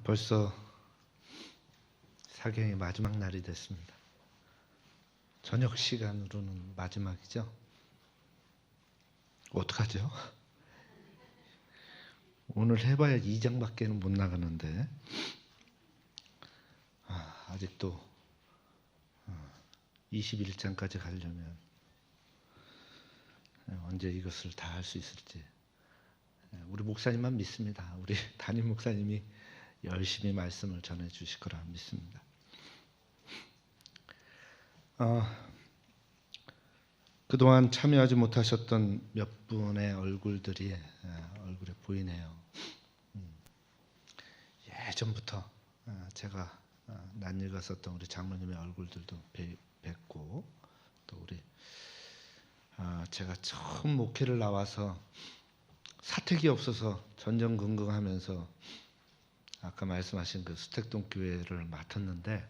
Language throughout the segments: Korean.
벌써 사경의 마지막 날이 됐습니다. 저녁 시간으로는 마지막이죠. 어떡하죠? 오늘 해봐야 2장밖에는 못 나가는데 아직도 21장까지 가려면 언제 이것을 다 할 수 있을지 우리 목사님만 믿습니다. 우리 담임 목사님이 열심히 말씀을 전해 주실 거라 믿습니다. 그동안 참여하지 못하셨던 몇 분의 얼굴들이 얼굴에 보이네요. 예전부터 제가 낯익었었던 우리 장로님의 얼굴들도 뵙고, 또 우리 제가 처음 목회를 나와서 사택이 없어서 전전긍긍하면서 아까 말씀하신 그 수택동 교회를 맡았는데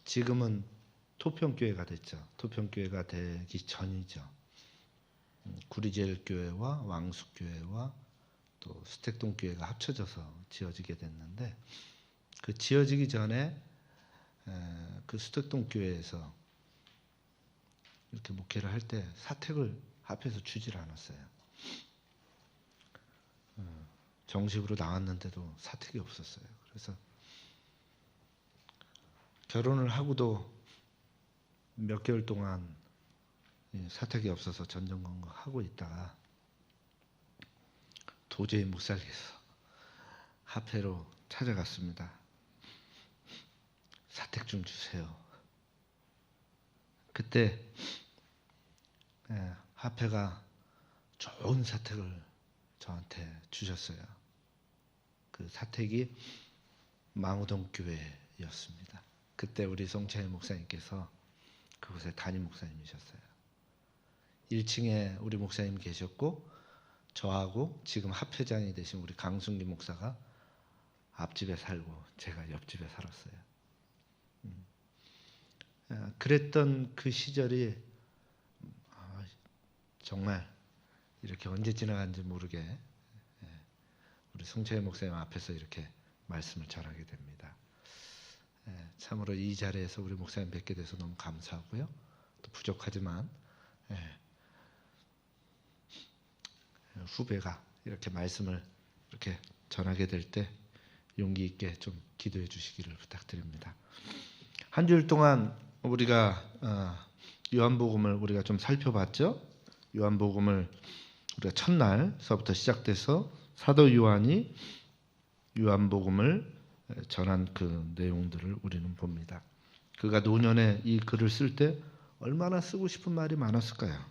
지금은 토평교회가 됐죠. 토평교회가 되기 전이죠. 구리제일교회와 왕숙교회와 또 수택동교회가 합쳐져서 지어지게 됐는데, 그 지어지기 전에 그 수택동교회에서 이렇게 목회를 할 때 사택을 앞에서 주질 않았어요. 정식으로 나왔는데도 사택이 없었어요. 그래서 결혼을 하고도 몇 개월 동안 사택이 없어서 전전긍긍하고 있다가 도저히 못 살겠어 합회로 찾아갔습니다. 사택 좀 주세요. 그때 합회가 좋은 사택을 저한테 주셨어요. 그 사택이 망우동 교회였습니다. 그때 우리 송채희 목사님께서 그곳에 담임 목사님이셨어요. 1층에 우리 목사님 계셨고, 저하고 지금 합회장이 되신 우리 강순기 목사가 앞집에 살고 제가 옆집에 살았어요. 그랬던 그 시절이 정말 이렇게 언제 지나간지 모르게 우리 송채희 목사님 앞에서 이렇게 말씀을 전하게 됩니다. 참으로 이 자리에서 우리 목사님 뵙게 돼서 너무 감사하고요. 또 부족하지만 후배가 이렇게 말씀을 이렇게 전하게 될 때 용기 있게 좀 기도해 주시기를 부탁드립니다. 한 주일 동안 우리가 요한복음을 우리가 좀 살펴봤죠. 요한복음을 우리가 첫날서부터 시작돼서 사도 요한이 요한복음을 전한 그 내용들을 우리는 봅니다. 그가 노년에 이 글을 쓸 때 얼마나 쓰고 싶은 말이 많았을까요?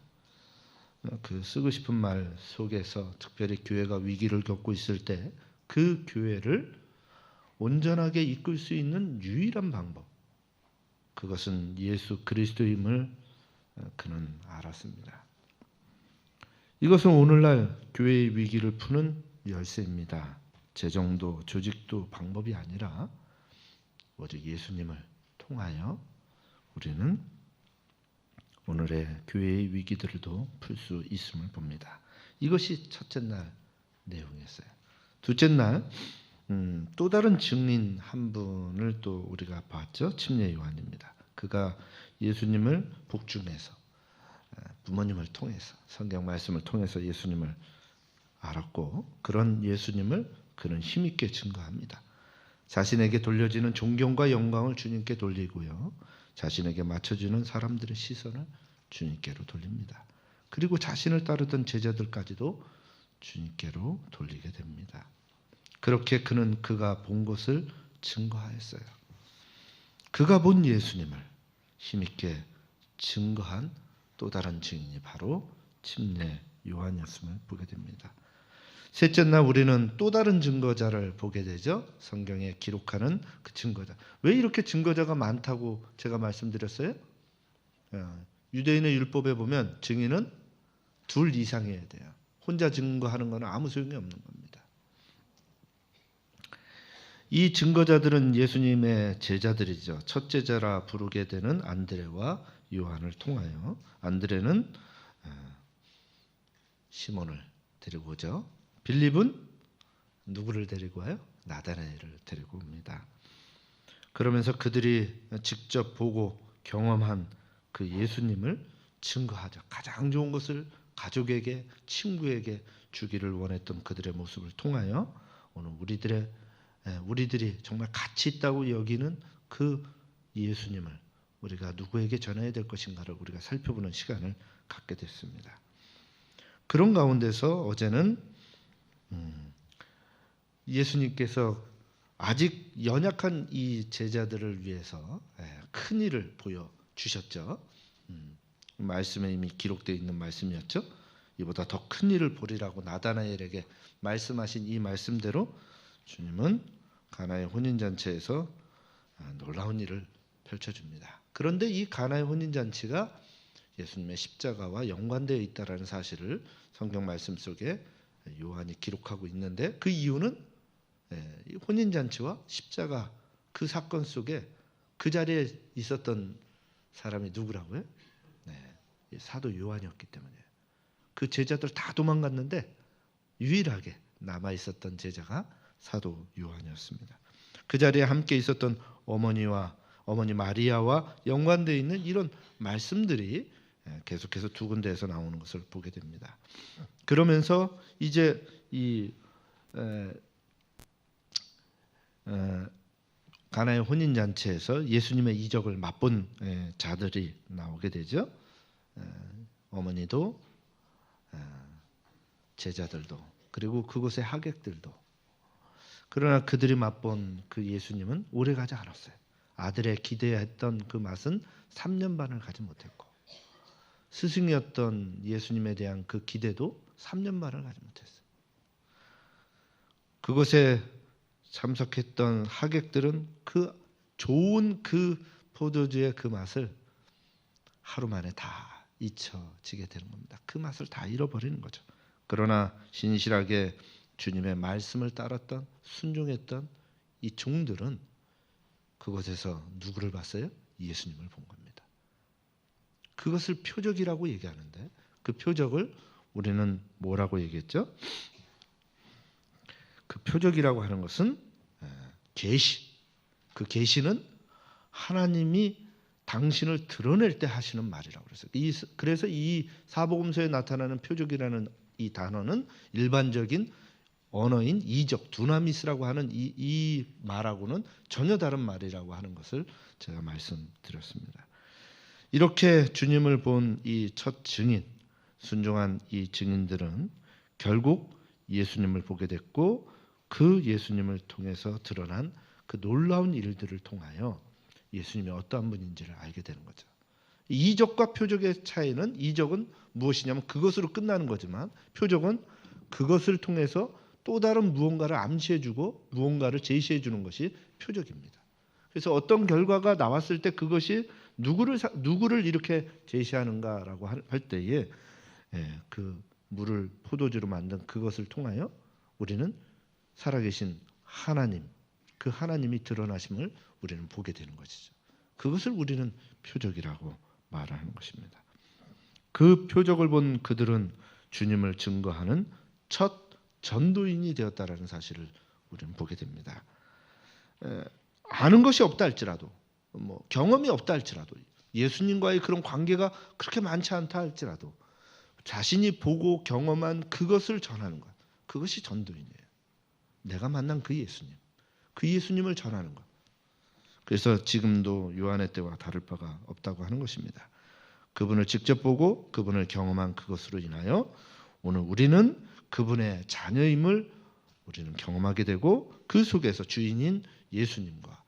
그 쓰고 싶은 말 속에서 특별히 교회가 위기를 겪고 있을 때 그 교회를 온전하게 이끌 수 있는 유일한 방법, 그것은 예수 그리스도임을 그는 알았습니다. 이것은 오늘날 교회의 위기를 푸는 열쇠입니다. 재정도 조직도 방법이 아니라 오직 예수님을 통하여 우리는 오늘의 교회의 위기들도 풀 수 있음을 봅니다. 이것이 첫째 날 내용이었어요. 둘째 날 또 다른 증인 한 분을 또 우리가 봤죠. 침례 요한입니다. 그가 예수님을 복중에서 부모님을 통해서 성경 말씀을 통해서 예수님을 알았고, 그런 예수님을 그는 힘있게 증거합니다. 자신에게 돌려지는 존경과 영광을 주님께 돌리고요, 자신에게 맞춰주는 사람들의 시선을 주님께로 돌립니다. 그리고 자신을 따르던 제자들까지도 주님께로 돌리게 됩니다. 그렇게 그는 그가 본 것을 증거하였어요. 그가 본 예수님을 힘있게 증거한 또 다른 증인이 바로 침례 요한이었음을 보게 됩니다. 셋째 날 우리는 또 다른 증거자를 보게 되죠. 성경에 기록하는 그 증거자. 왜 이렇게 증거자가 많다고 제가 말씀드렸어요? 유대인의 율법에 보면 증인은 둘 이상이어야 돼요. 혼자 증거하는 것은 아무 소용이 없는 겁니다. 이 증거자들은 예수님의 제자들이죠. 첫 제자라 부르게 되는 안드레와 요한을 통하여, 안드레는 시몬을 데리고 오죠. 빌립은 누구를 데리고 와요? 나다나엘을 데리고 옵니다. 그러면서 그들이 직접 보고 경험한 그 예수님을 증거하자. 가장 좋은 것을 가족에게, 친구에게 주기를 원했던 그들의 모습을 통하여 오늘 우리들이 정말 가치 있다고 여기는 그 예수님을 우리가 누구에게 전해야 될 것인가를 우리가 살펴보는 시간을 갖게 됐습니다. 그런 가운데서 어제는 예수님께서 아직 연약한 이 제자들을 위해서 큰 일을 보여주셨죠. 말씀에 이미 기록되어 있는 말씀이었죠. 이보다 더 큰 일을 보리라고 나다나엘에게 말씀하신 이 말씀대로 주님은 가나의 혼인잔치에서 놀라운 일을 펼쳐줍니다. 그런데 이 가나의 혼인잔치가 예수님의 십자가와 연관되어 있다는 사실을 성경 말씀 속에 요한이 기록하고 있는데 그 이유는 혼인잔치와 십자가 그 사건 속에 그 자리에 있었던 사람이 누구라고요? 사도 요한이었기 때문이에요. 그 제자들 다 도망갔는데 유일하게 남아있었던 제자가 사도 요한이었습니다. 그 자리에 함께 있었던 어머니 마리아와 연관되어 있는 이런 말씀들이 계속해서 두 군데에서 나오는 것을 보게 됩니다. 그러면서 이제 이 가나의 혼인잔치에서 예수님의 이적을 맛본 자들이 나오게 되죠. 어머니도 제자들도 그리고 그곳의 하객들도. 그러나 그들이 맛본 그 예수님은 오래가지 않았어요. 아들의 기대했던 그 맛은 3년 반을 가지 못했고 스승이었던 예수님에 대한 그 기대도 3년 반을 가지 못했어요. 그곳에 참석했던 하객들은 그 좋은 그 포도주의 그 맛을 하루 만에 다 잊혀지게 되는 겁니다. 그 맛을 다 잃어버리는 거죠. 그러나 신실하게 주님의 말씀을 따랐던 순종했던 이 종들은 그곳에서 누구를 봤어요? 예수님을 본 겁니다. 그것을 표적이라고 얘기하는데 그 표적을 우리는 뭐라고 얘기했죠? 그 표적이라고 하는 것은 계시. 그 계시는 하나님이 당신을 드러낼 때 하시는 말이라고 그랬어요. 그래서 이 사복음서에 나타나는 표적이라는 이 단어는 일반적인 언어인 이적, 두나미스라고 하는 이 말하고는 전혀 다른 말이라고 하는 것을 제가 말씀드렸습니다. 이렇게 주님을 본 이 첫 증인, 순종한 이 증인들은 결국 예수님을 보게 됐고 그 예수님을 통해서 드러난 그 놀라운 일들을 통하여 예수님이 어떠한 분인지를 알게 되는 거죠. 이적과 표적의 차이는 이적은 무엇이냐면 그것으로 끝나는 거지만 표적은 그것을 통해서 또 다른 무언가를 암시해주고 무언가를 제시해주는 것이 표적입니다. 그래서 어떤 결과가 나왔을 때 그것이 누구를 이렇게 제시하는가라고 할 때에 그 물을 포도주로 만든 그것을 통하여 우리는 살아계신 하나님, 그 하나님이 드러나심을 우리는 보게 되는 것이죠. 그것을 우리는 표적이라고 말하는 것입니다. 그 표적을 본 그들은 주님을 증거하는 첫 전도인이 되었다라는 사실을 우리는 보게 됩니다. 아는 것이 없다 할지라도 경험이 없다 할지라도 예수님과의 그런 관계가 그렇게 많지 않다 할지라도 자신이 보고 경험한 그것을 전하는 것, 그것이 전도인이에요. 내가 만난 그 예수님, 그 예수님을 전하는 것. 그래서 지금도 요한의 때와 다를 바가 없다고 하는 것입니다. 그분을 직접 보고 그분을 경험한 그것으로 인하여 오늘 우리는 그분의 자녀임을 우리는 경험하게 되고 그 속에서 주인인 예수님과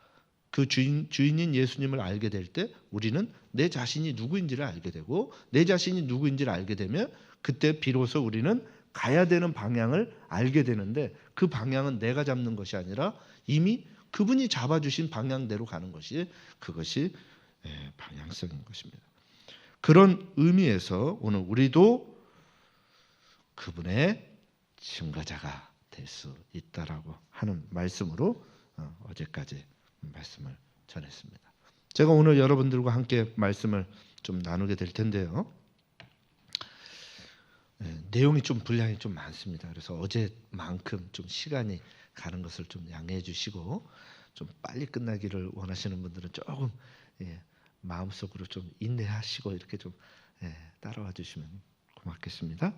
그 주인인 예수님을 알게 될 때 우리는 내 자신이 누구인지를 알게 되고 내 자신이 누구인지를 알게 되면 그때 비로소 우리는 가야 되는 방향을 알게 되는데 그 방향은 내가 잡는 것이 아니라 이미 그분이 잡아주신 방향대로 가는 것이 그것이 방향성인 것입니다. 그런 의미에서 오늘 우리도 그분의 증거자가 될 수 있다라고 하는 말씀으로 어제까지 말씀을 전했습니다. 제가 오늘 여러분들과 함께 말씀을 좀 나누게 될 텐데요. 내용이 좀 분량이 좀 많습니다. 그래서 어제만큼 좀 시간이 가는 것을 좀 양해해 주시고 좀 빨리 끝나기를 원하시는 분들은 조금 마음속으로 좀 인내하시고 이렇게 좀 따라와 주시면 고맙겠습니다.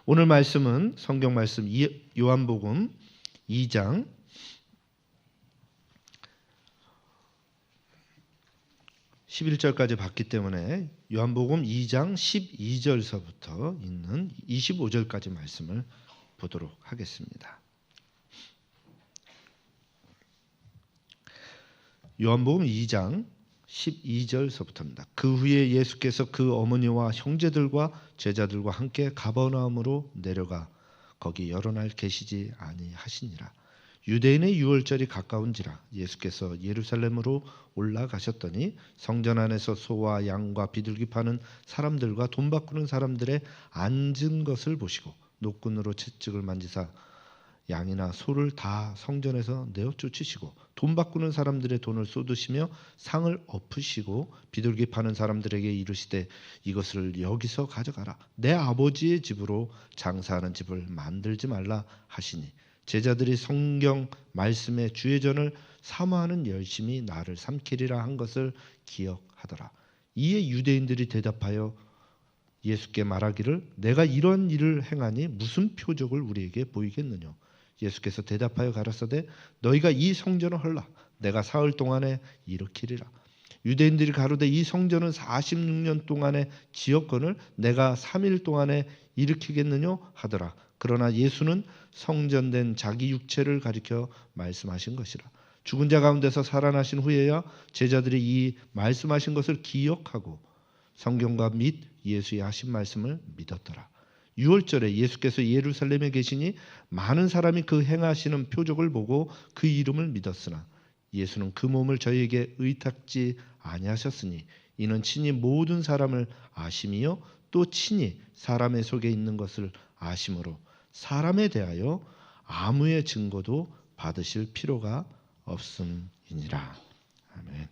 오늘 말씀은 성경 말씀 요한복음 2장 11절까지 봤기 때문에 요한복음 2장 12절서부터 있는 25절까지 말씀을 보도록 하겠습니다. 요한복음 2장 12절서부터입니다. 그 후에 예수께서 그 어머니와 형제들과 제자들과 함께 가버나움으로 내려가 거기 여러 날 계시지 아니하시니라. 유대인의 유월절이 가까운지라 예수께서 예루살렘으로 올라가셨더니 성전 안에서 소와 양과 비둘기 파는 사람들과 돈 바꾸는 사람들의 앉은 것을 보시고 노끈으로 채찍을 만지사 양이나 소를 다 성전에서 내어 쫓으시고 돈 바꾸는 사람들의 돈을 쏟으시며 상을 엎으시고 비둘기 파는 사람들에게 이르시되 이것을 여기서 가져가라. 내 아버지의 집으로 장사하는 집을 만들지 말라 하시니 제자들이 성경 말씀의 주의전을 사모하는 열심히 나를 삼키리라 한 것을 기억하더라. 이에 유대인들이 대답하여 예수께 말하기를 내가 이런 일을 행하니 무슨 표적을 우리에게 보이겠느냐. 예수께서 대답하여 가라사대 너희가 이 성전을 헐라. 내가 사흘 동안에 일으키리라. 유대인들이 가로되 이 성전은 46년 동안의 지었건을 내가 3일 동안에 일으키겠느냐 하더라. 그러나 예수는 성전된 자기 육체를 가리켜 말씀하신 것이라. 죽은 자 가운데서 살아나신 후에야 제자들이 이 말씀하신 것을 기억하고 성경과 및 예수의 하신 말씀을 믿었더라. 6월절에 예수께서 예루살렘에 계시니 많은 사람이 그 행하시는 표적을 보고 그 이름을 믿었으나 예수는 그 몸을 저희에게 의탁지 아니하셨으니 이는 친히 모든 사람을 아심이요 또 친히 사람의 속에 있는 것을 아심으로 사람에 대하여 아무의 증거도 받으실 필요가 없음이니라. 아멘.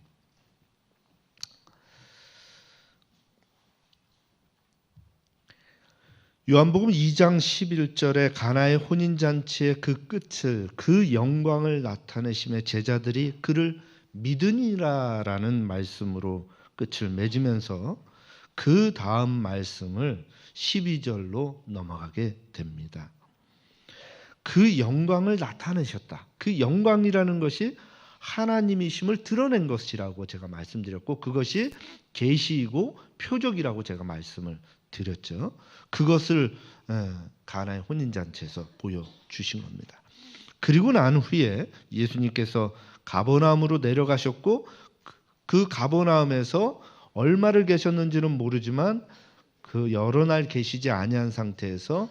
요한복음 2장 11절에 가나의 혼인잔치의 그 끝을 그 영광을 나타내심에 제자들이 그를 믿으니라라는 말씀으로 끝을 맺으면서 그 다음 말씀을 12절로 넘어가게 됩니다. 그 영광을 나타내셨다. 그 영광이라는 것이 하나님이심을 드러낸 것이라고 제가 말씀드렸고 그것이 계시이고 표적이라고 제가 말씀을 드렸죠. 그것을 가나의 혼인잔치에서 보여주신 겁니다. 그리고 난 후에 예수님께서 가버나움으로 내려가셨고 그 가버나움에서 얼마를 계셨는지는 모르지만 그 여러 날 계시지 아니한 상태에서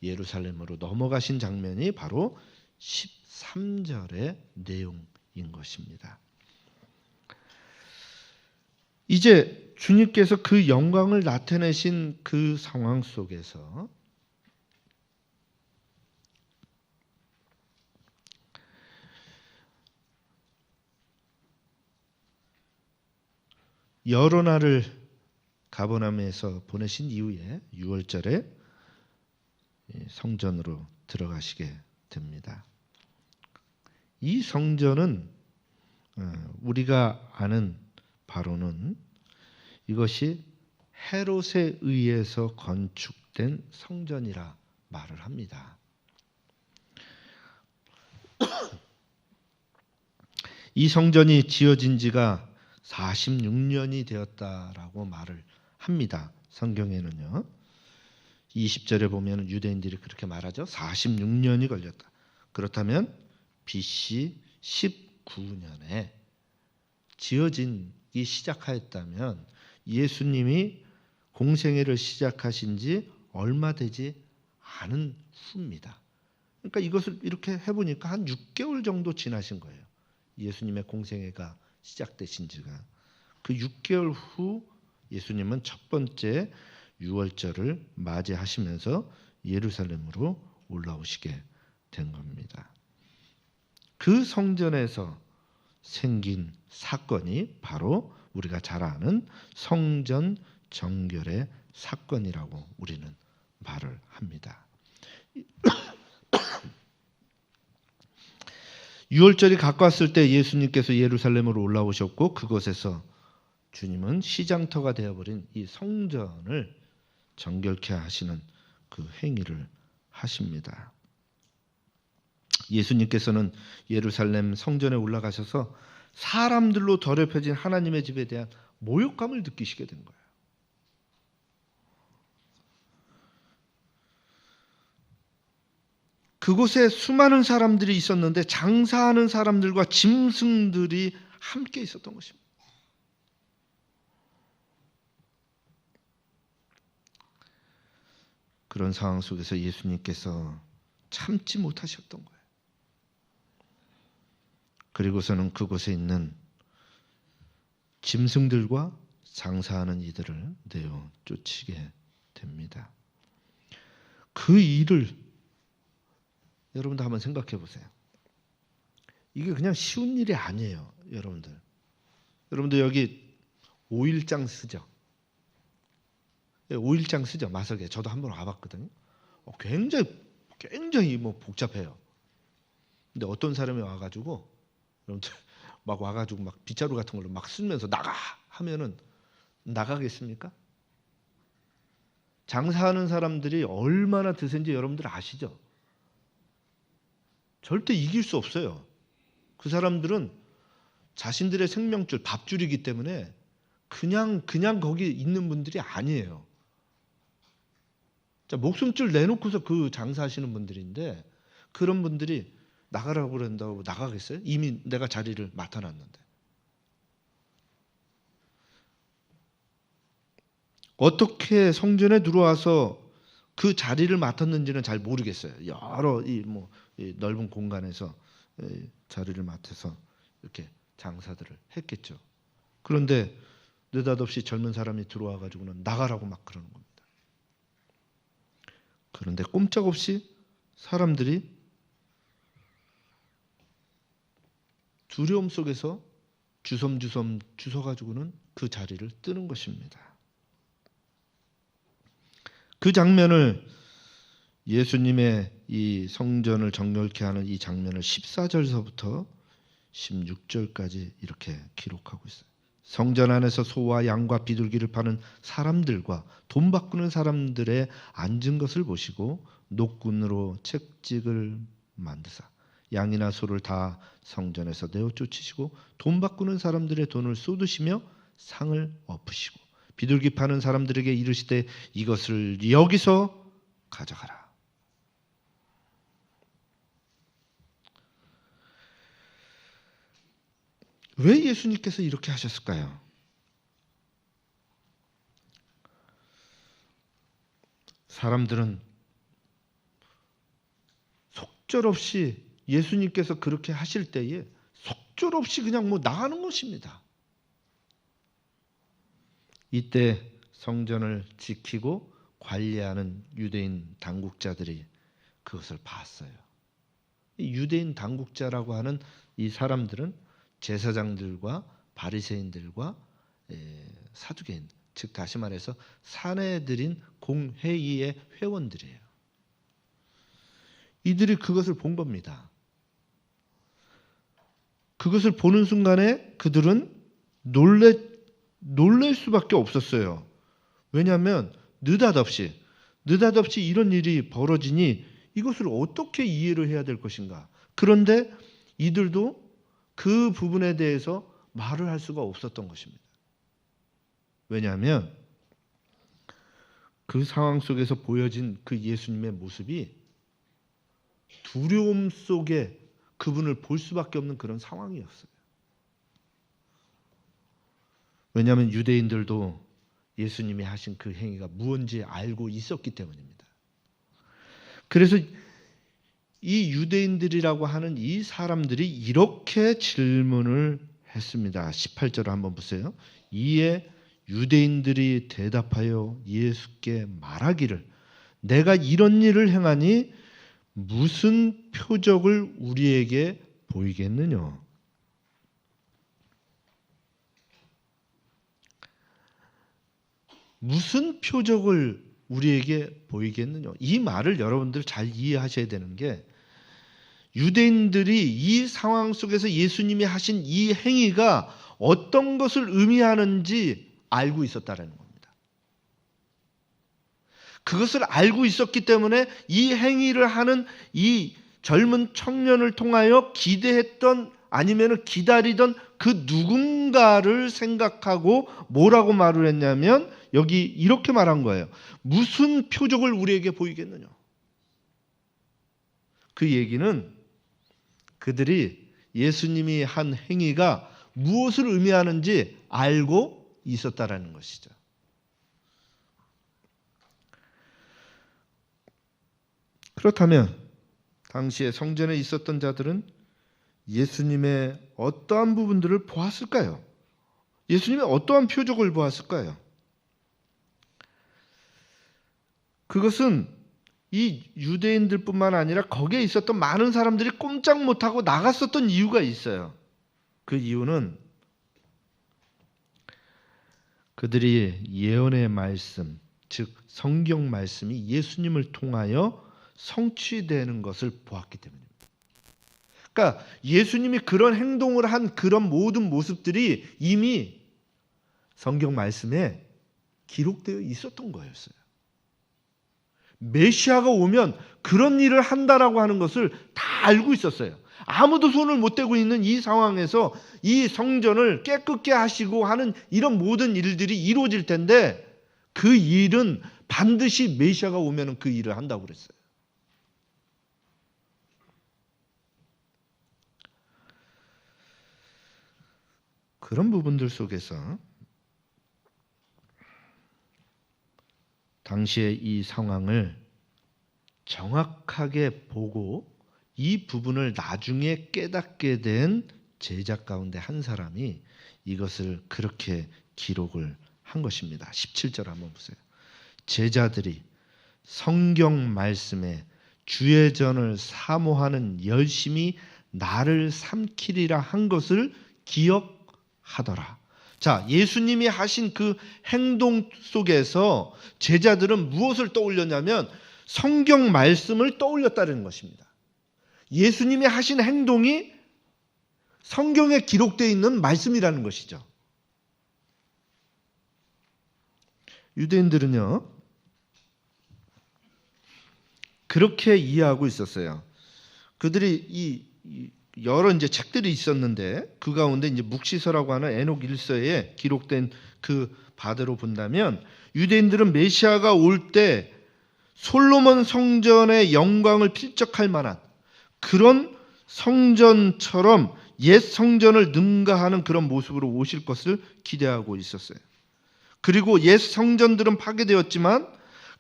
예루살렘으로 넘어가신 장면이 바로 13절의 내용인 것입니다. 이제 주님께서 그 영광을 나타내신 그 상황 속에서 여러 날을 가버나움에서 보내신 이후에 6월절에 성전으로 들어가시게 됩니다. 이 성전은 우리가 아는 바로는 이것이 헤롯에 의해서 건축된 성전이라 말을 합니다. 이 성전이 지어진 지가 46년이 되었다라고 말을 합니다. 성경에는요. 20절에 보면 유대인들이 그렇게 말하죠. 46년이 걸렸다. 그렇다면 BC 19년에 지어지기 시작하였다면 예수님이 공생애를 시작하신 지 얼마 되지 않은 후입니다. 그러니까 이것을 이렇게 해보니까 한 6개월 정도 지나신 거예요. 예수님의 공생애가 시작되신 지가. 그 6개월 후 예수님은 첫 번째 유월절을 맞이하시면서 예루살렘으로 올라오시게 된 겁니다. 그 성전에서 생긴 사건이 바로 우리가 잘 아는 성전 정결의 사건이라고 우리는 말을 합니다. 유월절이 가까웠을 때 예수님께서 예루살렘으로 올라오셨고 그곳에서 주님은 시장터가 되어버린 이 성전을 정결케 하시는 그 행위를 하십니다. 예수님께서는 예루살렘 성전에 올라가셔서 사람들로 더럽혀진 하나님의 집에 대한 모욕감을 느끼시게 된 거예요. 그곳에 수많은 사람들이 있었는데 장사하는 사람들과 짐승들이 함께 있었던 것입니다. 그런 상황 속에서 예수님께서 참지 못하셨던 거예요. 그리고서는 그곳에 있는 짐승들과 장사하는 이들을 내어 쫓게 됩니다. 그 일을 여러분도 한번 생각해 보세요. 이게 그냥 쉬운 일이 아니에요, 여러분들. 여러분들 여기 5일장 쓰죠? 5일장 쓰죠, 마석에. 저도 한번 와봤거든요. 굉장히 복잡해요. 근데 어떤 사람이 와가지고 여러분들 막 와가지고 막 빗자루 같은 걸로 막 쓰면서 나가 하면은 나가겠습니까? 장사하는 사람들이 얼마나 드센지 여러분들 아시죠? 절대 이길 수 없어요. 그 사람들은 자신들의 생명줄, 밥줄이기 때문에 그냥 거기 있는 분들이 아니에요. 자, 목숨줄 내놓고서 그 장사하시는 분들인데 그런 분들이 나가라고 그런다고 나가겠어요? 이미 내가 자리를 맡아놨는데. 어떻게 성전에 들어와서 그 자리를 맡았는지는 잘 모르겠어요. 여러 이 넓은 공간에서 자리를 맡아서 이렇게 장사들을 했겠죠. 그런데 느닷없이 젊은 사람이 들어와 가지고는 나가라고 막 그러는 겁니다. 그런데 꼼짝없이 사람들이 두려움 속에서 주섬주섬 주워가지고는 그 자리를 뜨는 것입니다. 그 장면을 예수님의 이 성전을 정결케 하는 이 장면을 14절서부터 16절까지 이렇게 기록하고 있어요. 성전 안에서 소와 양과 비둘기를 파는 사람들과 돈 바꾸는 사람들의 앉은 것을 보시고 노끈으로 채찍을 만드사 양이나 소를 다 성전에서 내어 쫓으시고 돈 바꾸는 사람들의 돈을 쏟으시며 상을 엎으시고 비둘기 파는 사람들에게 이르시되 이것을 여기서 가져가라. 왜 예수님께서 이렇게 하셨을까요? 사람들은 속절없이 예수님께서 그렇게 하실 때에 속절없이 그냥 나가는 것입니다. 이때 성전을 지키고 관리하는 유대인 당국자들이 그것을 봤어요. 이 유대인 당국자라고 하는 이 사람들은 제사장들과 바리새인들과 사두개인, 즉 다시 말해서 사내들인 공회의의 회원들이에요. 이들이 그것을 본 겁니다. 그것을 보는 순간에 그들은 놀랄 수밖에 없었어요. 왜냐하면 느닷없이 이런 일이 벌어지니 이것을 어떻게 이해를 해야 될 것인가. 그런데 이들도 그 부분에 대해서 말을 할 수가 없었던 것입니다. 왜냐하면 그 상황 속에서 보여진 그 예수님의 모습이 두려움 속에 그분을 볼 수밖에 없는 그런 상황이었어요. 왜냐하면 유대인들도 예수님이 하신 그 행위가 무언지 알고 있었기 때문입니다. 그래서 이 유대인들이라고 하는 이 사람들이 이렇게 질문을 했습니다. 18절을 한번 보세요. 이에 유대인들이 대답하여 예수께 말하기를 내가 이런 일을 행하니 무슨 표적을 우리에게 보이겠느냐. 무슨 표적을 우리에게 보이겠느냐. 이 말을 여러분들 잘 이해하셔야 되는 게, 유대인들이 이 상황 속에서 예수님이 하신 이 행위가 어떤 것을 의미하는지 알고 있었다라는 겁니다. 그것을 알고 있었기 때문에 이 행위를 하는 이 젊은 청년을 통하여 기대했던, 아니면 기다리던 그 누군가를 생각하고 뭐라고 말을 했냐면, 여기 이렇게 말한 거예요. 무슨 표적을 우리에게 보이겠느냐. 그 얘기는 그들이 예수님이 한 행위가 무엇을 의미하는지 알고 있었다라는 것이죠. 그렇다면 당시에 성전에 있었던 자들은 예수님의 어떠한 부분들을 보았을까요? 예수님의 어떠한 표적을 보았을까요? 그것은 이 유대인들뿐만 아니라 거기에 있었던 많은 사람들이 꼼짝 못하고 나갔었던 이유가 있어요. 그 이유는 그들이 예언의 말씀, 즉 성경 말씀이 예수님을 통하여 성취되는 것을 보았기 때문입니다. 그러니까 예수님이 그런 행동을 한 그런 모든 모습들이 이미 성경 말씀에 기록되어 있었던 거였어요. 메시아가 오면 그런 일을 한다라고 하는 것을 다 알고 있었어요. 아무도 손을 못 대고 있는 이 상황에서 이 성전을 깨끗게 하시고 하는 이런 모든 일들이 이루어질 텐데, 그 일은 반드시 메시아가 오면 그 일을 한다고 그랬어요. 그런 부분들 속에서 당시의 이 상황을 정확하게 보고 이 부분을 나중에 깨닫게 된 제자 가운데 한 사람이 이것을 그렇게 기록을 한 것입니다. 17절 한번 보세요. 제자들이 성경 말씀에 주의 전을 사모하는 열심히 나를 삼키리라 한 것을 기억하더라. 자, 예수님이 하신 그 행동 속에서 제자들은 무엇을 떠올렸냐면 성경 말씀을 떠올렸다는 것입니다. 예수님이 하신 행동이 성경에 기록되어 있는 말씀이라는 것이죠. 유대인들은요, 그렇게 이해하고 있었어요. 그들이 여러 이제 책들이 있었는데 그 가운데 이제 묵시서라고 하는 에녹 일서에 기록된 그 바대로 본다면, 유대인들은 메시아가 올 때 솔로몬 성전의 영광을 필적할 만한 그런 성전처럼 옛 성전을 능가하는 그런 모습으로 오실 것을 기대하고 있었어요. 그리고 옛 성전들은 파괴되었지만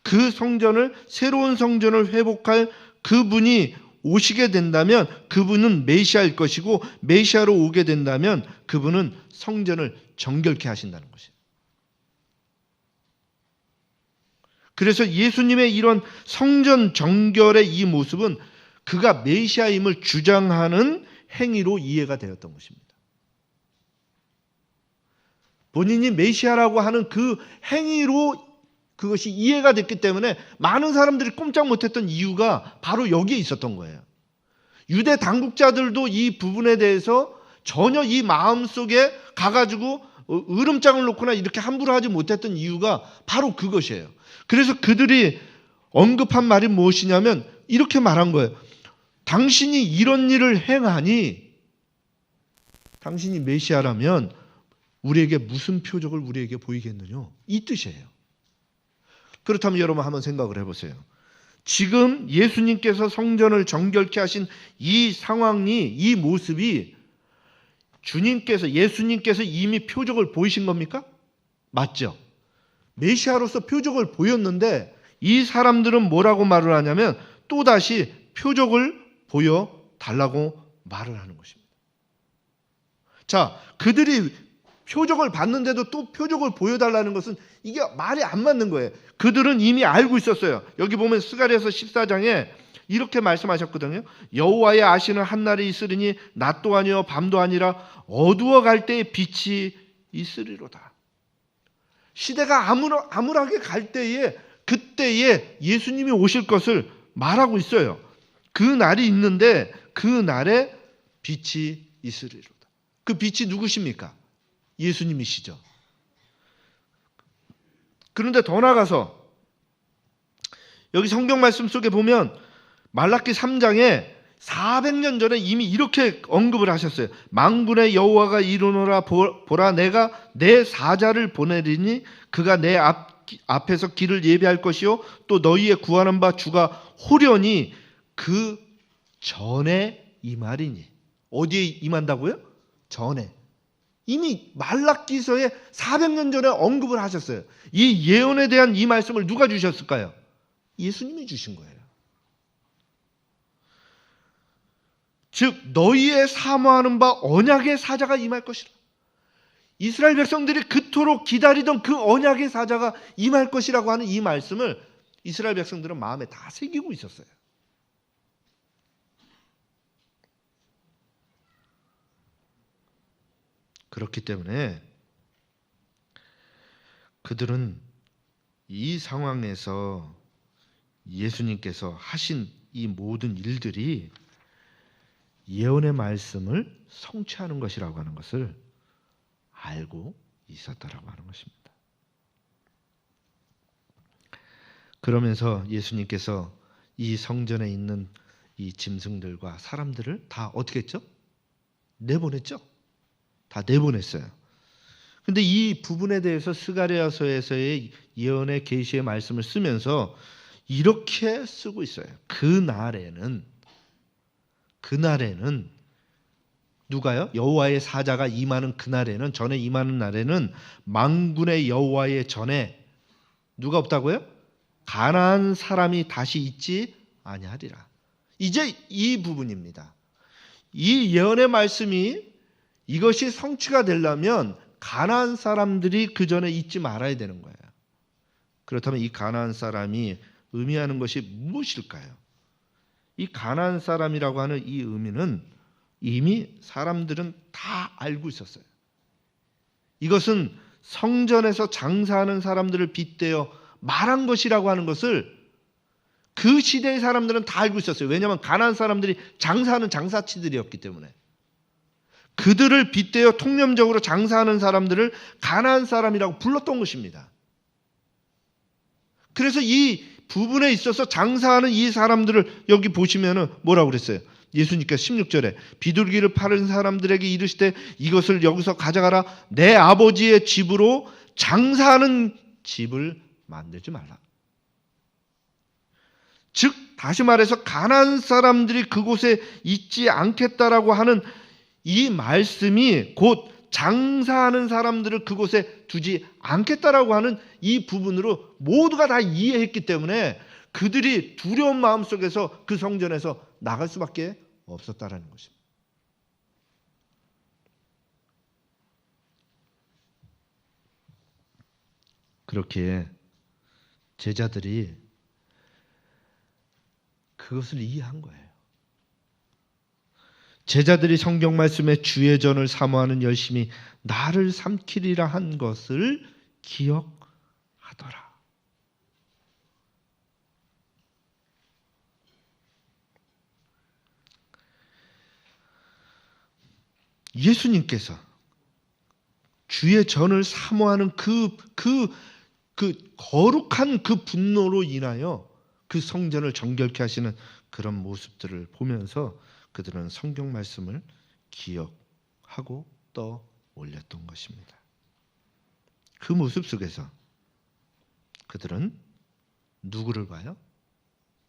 그 성전을, 새로운 성전을 회복할 그분이 오시게 된다면 그분은 메시아일 것이고, 메시아로 오게 된다면 그분은 성전을 정결케 하신다는 것이에요. 그래서 예수님의 이런 성전 정결의 이 모습은 그가 메시아임을 주장하는 행위로 이해가 되었던 것입니다. 본인이 메시아라고 하는 그 행위로 그것이 이해가 됐기 때문에 많은 사람들이 꼼짝 못했던 이유가 바로 여기에 있었던 거예요. 유대 당국자들도 이 부분에 대해서 전혀 이 마음속에 가가지고 으름장을 놓거나 이렇게 함부로 하지 못했던 이유가 바로 그것이에요. 그래서 그들이 언급한 말이 무엇이냐면 이렇게 말한 거예요. 당신이 이런 일을 행하니, 당신이 메시아라면 우리에게 무슨 표적을 우리에게 보이겠느냐, 이 뜻이에요. 그렇다면 여러분 한번 생각을 해보세요. 지금 예수님께서 성전을 정결케 하신 이 상황이, 이 모습이 예수님께서 이미 표적을 보이신 겁니까? 맞죠? 메시아로서 표적을 보였는데 이 사람들은 뭐라고 말을 하냐면 또다시 표적을 보여달라고 말을 하는 것입니다. 자, 그들이 표적을 봤는데도 또 표적을 보여달라는 것은 이게 말이 안 맞는 거예요. 그들은 이미 알고 있었어요. 여기 보면 스가랴서 14장에 이렇게 말씀하셨거든요. 여호와의 아시는 한날이 있으리니 낮도 아니요 밤도 아니라 어두워갈 때에 빛이 있으리로다. 시대가 암울하게 갈 때에 그때에 예수님이 오실 것을 말하고 있어요. 그 날이 있는데 그 날에 빛이 있으리로다. 그 빛이 누구십니까? 예수님이시죠. 그런데 더 나아가서 여기 성경 말씀 속에 보면 말라기 3장에 400년 전에 이미 이렇게 언급을 하셨어요. 만군의 여호와가 이르노라 보라 내가 내 사자를 보내리니 그가 내 앞에서 길을 예비할 것이요 또 너희의 구하는 바 주가 호련히 그 전에 임하리니. 어디에 임한다고요? 전에. 이미 말라기서에 400년 전에 언급을 하셨어요. 이 예언에 대한 이 말씀을 누가 주셨을까요? 예수님이 주신 거예요. 즉 너희의 사모하는 바 언약의 사자가 임할 것이라. 이스라엘 백성들이 그토록 기다리던 그 언약의 사자가 임할 것이라고 하는 이 말씀을 이스라엘 백성들은 마음에 다 새기고 있었어요. 그렇기 때문에 그들은 이 상황에서 예수님께서 하신 이 모든 일들이 예언의 말씀을 성취하는 것이라고 하는 것을 알고 있었다라고 하는 것입니다. 그러면서 예수님께서 이 성전에 있는 이 짐승들과 사람들을 다 어떻게 했죠? 내보냈죠? 다 내보냈어요. 근데 이 부분에 대해서 스가랴서에서의 예언의 계시의 말씀을 쓰면서 이렇게 쓰고 있어요. 그날에는 누가요? 여호와의 사자가 임하는 그날에는, 전에 임하는 날에는 만군의 여호와의 전에 누가 없다고요? 가난한 사람이 다시 있지 아니하리라. 이제 이 부분입니다. 이 예언의 말씀이 이것이 성취가 되려면 가난한 사람들이 그 전에 있지 말아야 되는 거예요. 그렇다면 이 가난한 사람이 의미하는 것이 무엇일까요? 이 가난한 사람이라고 하는 이 의미는 이미 사람들은 다 알고 있었어요. 이것은 성전에서 장사하는 사람들을 빗대어 말한 것이라고 하는 것을 그 시대의 사람들은 다 알고 있었어요. 왜냐하면 가난한 사람들이 장사하는 장사치들이었기 때문에. 그들을 빗대어 통념적으로 장사하는 사람들을 가난한 사람이라고 불렀던 것입니다. 그래서 이 부분에 있어서 장사하는 이 사람들을 여기 보시면은 뭐라고 그랬어요? 예수님께서 16절에 비둘기를 파는 사람들에게 이르시되 이것을 여기서 가져가라. 내 아버지의 집으로 장사하는 집을 만들지 말라. 즉 다시 말해서 가난한 사람들이 그곳에 있지 않겠다라고 하는 이 말씀이 곧 장사하는 사람들을 그곳에 두지 않겠다라고 하는 이 부분으로 모두가 다 이해했기 때문에 그들이 두려운 마음 속에서 그 성전에서 나갈 수밖에 없었다라는 것입니다. 그렇게 제자들이 그것을 이해한 거예요. 제자들이 성경 말씀에 주의 전을 사모하는 열심히 나를 삼키리라 한 것을 기억하더라. 예수님께서 주의 전을 사모하는 그 거룩한 그 분노로 인하여 그 성전을 정결케 하시는 그런 모습들을 보면서 그들은 성경 말씀을 기억하고 떠올렸던 것입니다. 그 모습 속에서 그들은 누구를 봐요?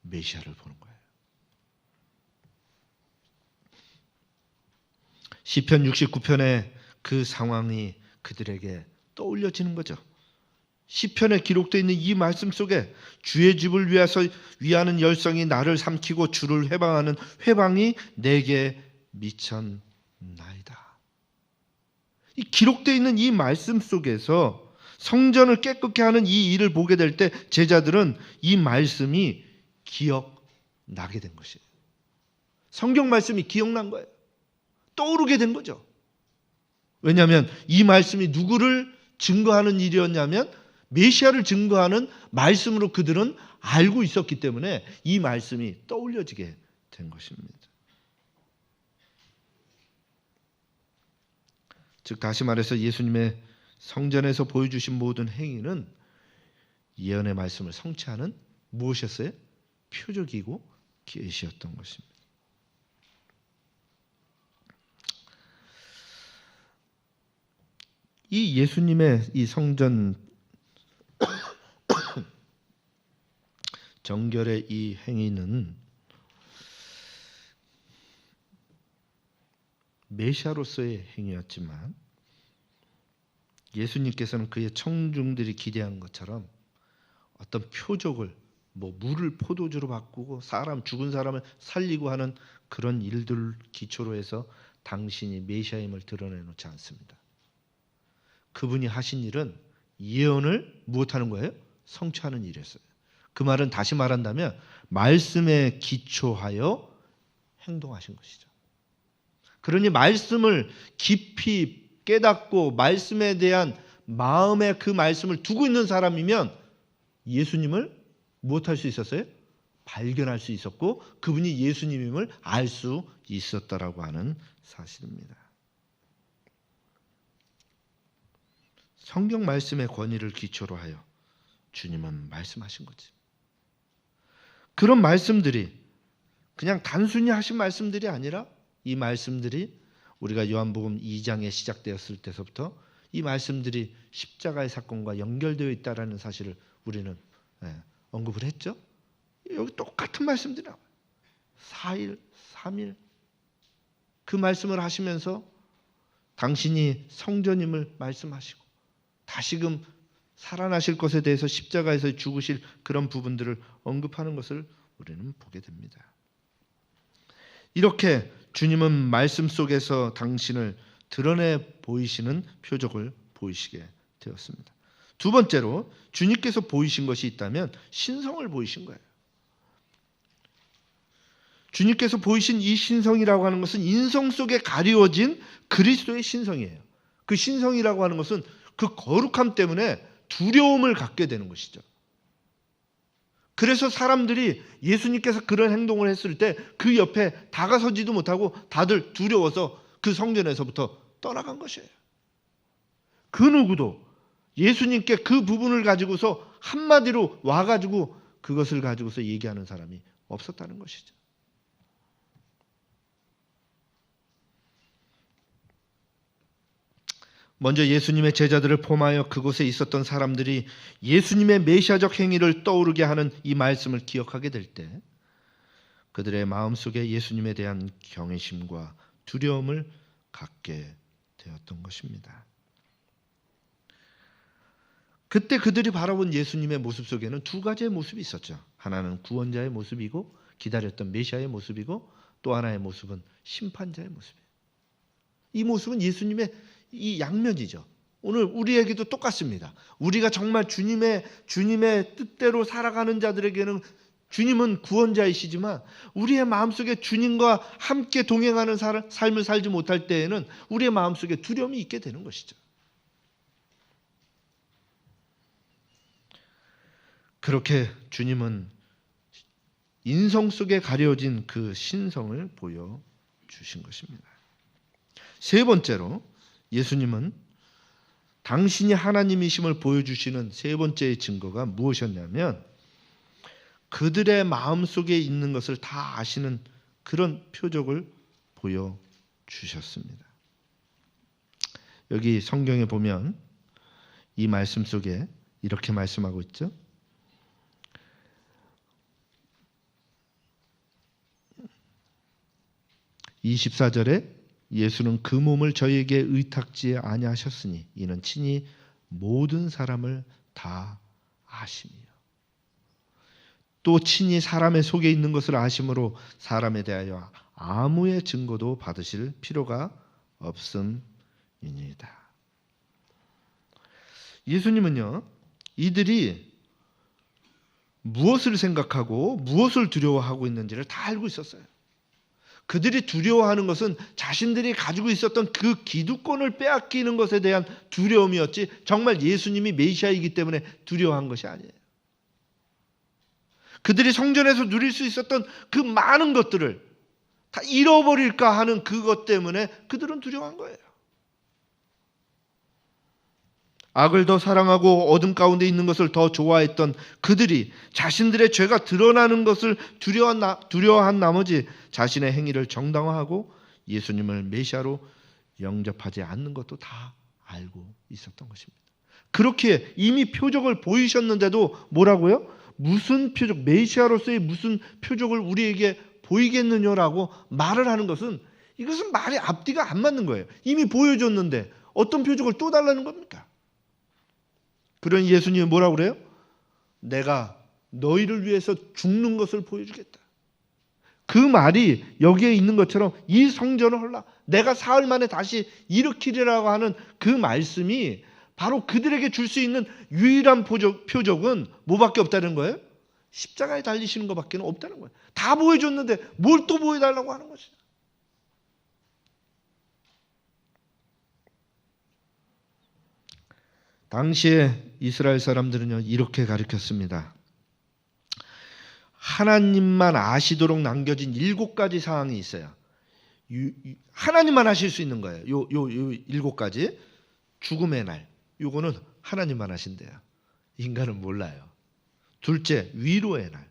메시아를 보는 거예요. 시편 69편의 그 상황이 그들에게 떠올려지는 거죠. 시편에 기록되어 있는 이 말씀 속에 주의 집을 위하는 열성이 나를 삼키고 주를 회방하는 회방이 내게 미쳤나이다. 이 기록되어 있는 이 말씀 속에서 성전을 깨끗게 하는 이 일을 보게 될 때 제자들은 이 말씀이 기억나게 된 것이에요. 성경 말씀이 기억난 거예요. 떠오르게 된 거죠. 왜냐하면 이 말씀이 누구를 증거하는 일이었냐면 메시아를 증거하는 말씀으로 그들은 알고 있었기 때문에 이 말씀이 떠올려지게 된 것입니다. 즉 다시 말해서 예수님의 성전에서 보여주신 모든 행위는 예언의 말씀을 성취하는 무엇이었어요? 표적이고 계시였던 것입니다. 이 예수님의 이 성전 정결의 이 행위는 메시아로서의 행위였지만 예수님께서는 그의 청중들이 기대한 것처럼 어떤 표적을 물을 포도주로 바꾸고 죽은 사람을 살리고 하는 그런 일들 기초로 해서 당신이 메시아임을 드러내놓지 않습니다. 그분이 하신 일은 예언을 무엇하는 거예요? 성취하는 일이었어요. 그 말은 다시 말한다면 말씀에 기초하여 행동하신 것이죠. 그러니 말씀을 깊이 깨닫고 말씀에 대한 마음에 그 말씀을 두고 있는 사람이면 예수님을 무엇할 수 있었어요? 발견할 수 있었고 그분이 예수님임을 알 수 있었다라고 하는 사실입니다. 성경 말씀의 권위를 기초로 하여 주님은 말씀하신 거지. 그런 말씀들이 그냥 단순히 하신 말씀들이 아니라 이 말씀들이 우리가 요한복음 2장에 시작되었을 때서부터 이 말씀들이 십자가의 사건과 연결되어 있다는 사실을 우리는 언급을 했죠. 여기 똑같은 말씀들이 나와요. 4일, 3일 그 말씀을 하시면서 당신이 성전임을 말씀하시고 다시금 살아나실 것에 대해서 십자가에서 죽으실 그런 부분들을 언급하는 것을 우리는 보게 됩니다. 이렇게 주님은 말씀 속에서 당신을 드러내 보이시는 표적을 보이시게 되었습니다. 두 번째로 주님께서 보이신 것이 있다면 신성을 보이신 거예요. 주님께서 보이신 이 신성이라고 하는 것은 인성 속에 가리워진 그리스도의 신성이에요. 그 신성이라고 하는 것은 그 거룩함 때문에 두려움을 갖게 되는 것이죠. 그래서 사람들이 예수님께서 그런 행동을 했을 때 그 옆에 다가서지도 못하고 다들 두려워서 그 성전에서부터 떠나간 것이에요. 그 누구도 예수님께 그 부분을 가지고서 한마디로 와가지고 그것을 가지고서 얘기하는 사람이 없었다는 것이죠. 먼저 예수님의 제자들을 포함하여 그곳에 있었던 사람들이 예수님의 메시아적 행위를 떠오르게 하는 이 말씀을 기억하게 될 때 그들의 마음속에 예수님에 대한 경외심과 두려움을 갖게 되었던 것입니다. 그때 그들이 바라본 예수님의 모습 속에는 두 가지의 모습이 있었죠. 하나는 구원자의 모습이고 기다렸던 메시아의 모습이고 또 하나의 모습은 심판자의 모습이에요. 이 모습은 예수님의 이 양면이죠. 오늘 우리에게도 똑같습니다. 우리가 정말 주님의 뜻대로 살아가는 자들에게는 주님은 구원자이시지만 우리의 마음속에 주님과 함께 동행하는 삶을 살지 못할 때에는 우리의 마음속에 두려움이 있게 되는 것이죠. 그렇게 주님은 인성 속에 가려진 그 신성을 보여주신 것입니다. 세 번째로 예수님은 당신이 하나님이심을 보여주시는 세 번째의 증거가 무엇이었냐면 그들의 마음속에 있는 것을 다 아시는 그런 표적을 보여주셨습니다. 여기 성경에 보면 이 말씀 속에 이렇게 말씀하고 있죠. 24절에 예수는 그 몸을 저희에게 의탁지 아니하셨으니 이는 친히 모든 사람을 다 아심이요. 또 친히 사람의 속에 있는 것을 아심으로 사람에 대하여 아무의 증거도 받으실 필요가 없음이니이다. 예수님은요, 이들이 무엇을 생각하고 무엇을 두려워하고 있는지를 다 알고 있었어요. 그들이 두려워하는 것은 자신들이 가지고 있었던 그 기득권을 빼앗기는 것에 대한 두려움이었지 정말 예수님이 메시아이기 때문에 두려워한 것이 아니에요. 그들이 성전에서 누릴 수 있었던 그 많은 것들을 다 잃어버릴까 하는 그것 때문에 그들은 두려워한 거예요. 악을 더 사랑하고 어둠 가운데 있는 것을 더 좋아했던 그들이 자신들의 죄가 드러나는 것을 두려워한 나머지 자신의 행위를 정당화하고 예수님을 메시아로 영접하지 않는 것도 다 알고 있었던 것입니다. 그렇게 이미 표적을 보이셨는데도 뭐라고요? 무슨 표적, 메시아로서의 무슨 표적을 우리에게 보이겠느냐라고 말을 하는 것은 이것은 말이 앞뒤가 안 맞는 거예요. 이미 보여줬는데 어떤 표적을 또 달라는 겁니까? 그런 예수님이 뭐라고 그래요? 내가 너희를 위해서 죽는 것을 보여주겠다. 그 말이 여기에 있는 것처럼 이 성전을 헐라 내가 사흘 만에 다시 일으키리라고 하는 그 말씀이 바로 그들에게 줄 수 있는 유일한 표적은 뭐밖에 없다는 거예요? 십자가에 달리시는 것밖에 없다는 거예요. 다 보여줬는데 뭘 또 보여달라고 하는 것이죠. 당시에 이스라엘 사람들은요 이렇게 가르쳤습니다. 하나님만 아시도록 남겨진 7가지 사항이 있어요. 하나님만 하실 수 있는 거예요. 요 7가지. 죽음의 날. 요거는 하나님만 하신대요. 인간은 몰라요. 둘째, 위로의 날.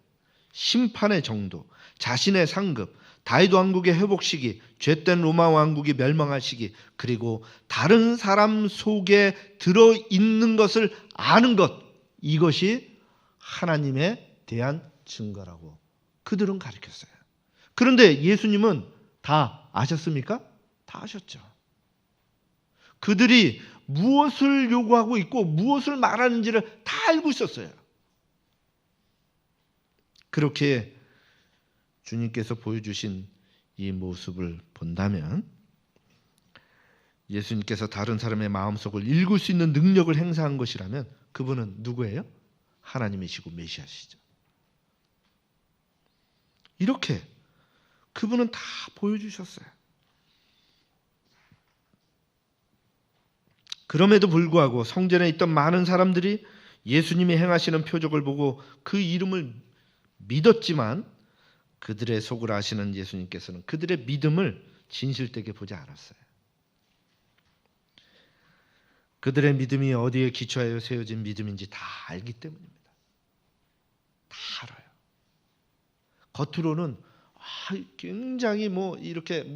심판의 정도. 자신의 상급. 다윗 왕국의 회복 시기, 죄된 로마 왕국이 멸망할 시기, 그리고 다른 사람 속에 들어있는 것을 아는 것, 이것이 하나님에 대한 증거라고 그들은 가르쳤어요. 그런데 예수님은 다 아셨습니까? 다 아셨죠. 그들이 무엇을 요구하고 있고 무엇을 말하는지를 다 알고 있었어요. 그렇게 주님께서 보여주신 이 모습을 본다면 예수님께서 다른 사람의 마음속을 읽을 수 있는 능력을 행사한 것이라면 그분은 누구예요? 하나님이시고 메시아시죠. 이렇게 그분은 다 보여주셨어요. 그럼에도 불구하고 성전에 있던 많은 사람들이 예수님이 행하시는 표적을 보고 그 이름을 믿었지만 그들의 속을 아시는 예수님께서는 그들의 믿음을 진실되게 보지 않았어요. 그들의 믿음이 어디에 기초하여 세워진 믿음인지 다 알기 때문입니다. 다 알아요. 겉으로는 굉장히 이렇게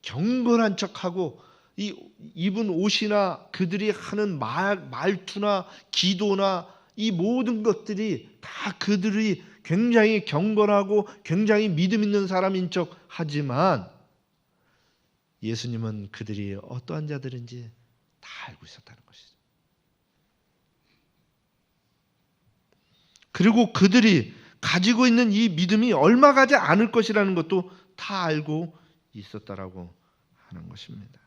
경건한 척하고 입은 옷이나 그들이 하는 말투나 기도나 이 모든 것들이 다 그들이 굉장히 경건하고 굉장히 믿음 있는 사람인 척 하지만 예수님은 그들이 어떠한 자들인지 다 알고 있었다는 것이죠. 그리고 그들이 가지고 있는 이 믿음이 얼마 가지 않을 것이라는 것도 다 알고 있었다라고 하는 것입니다.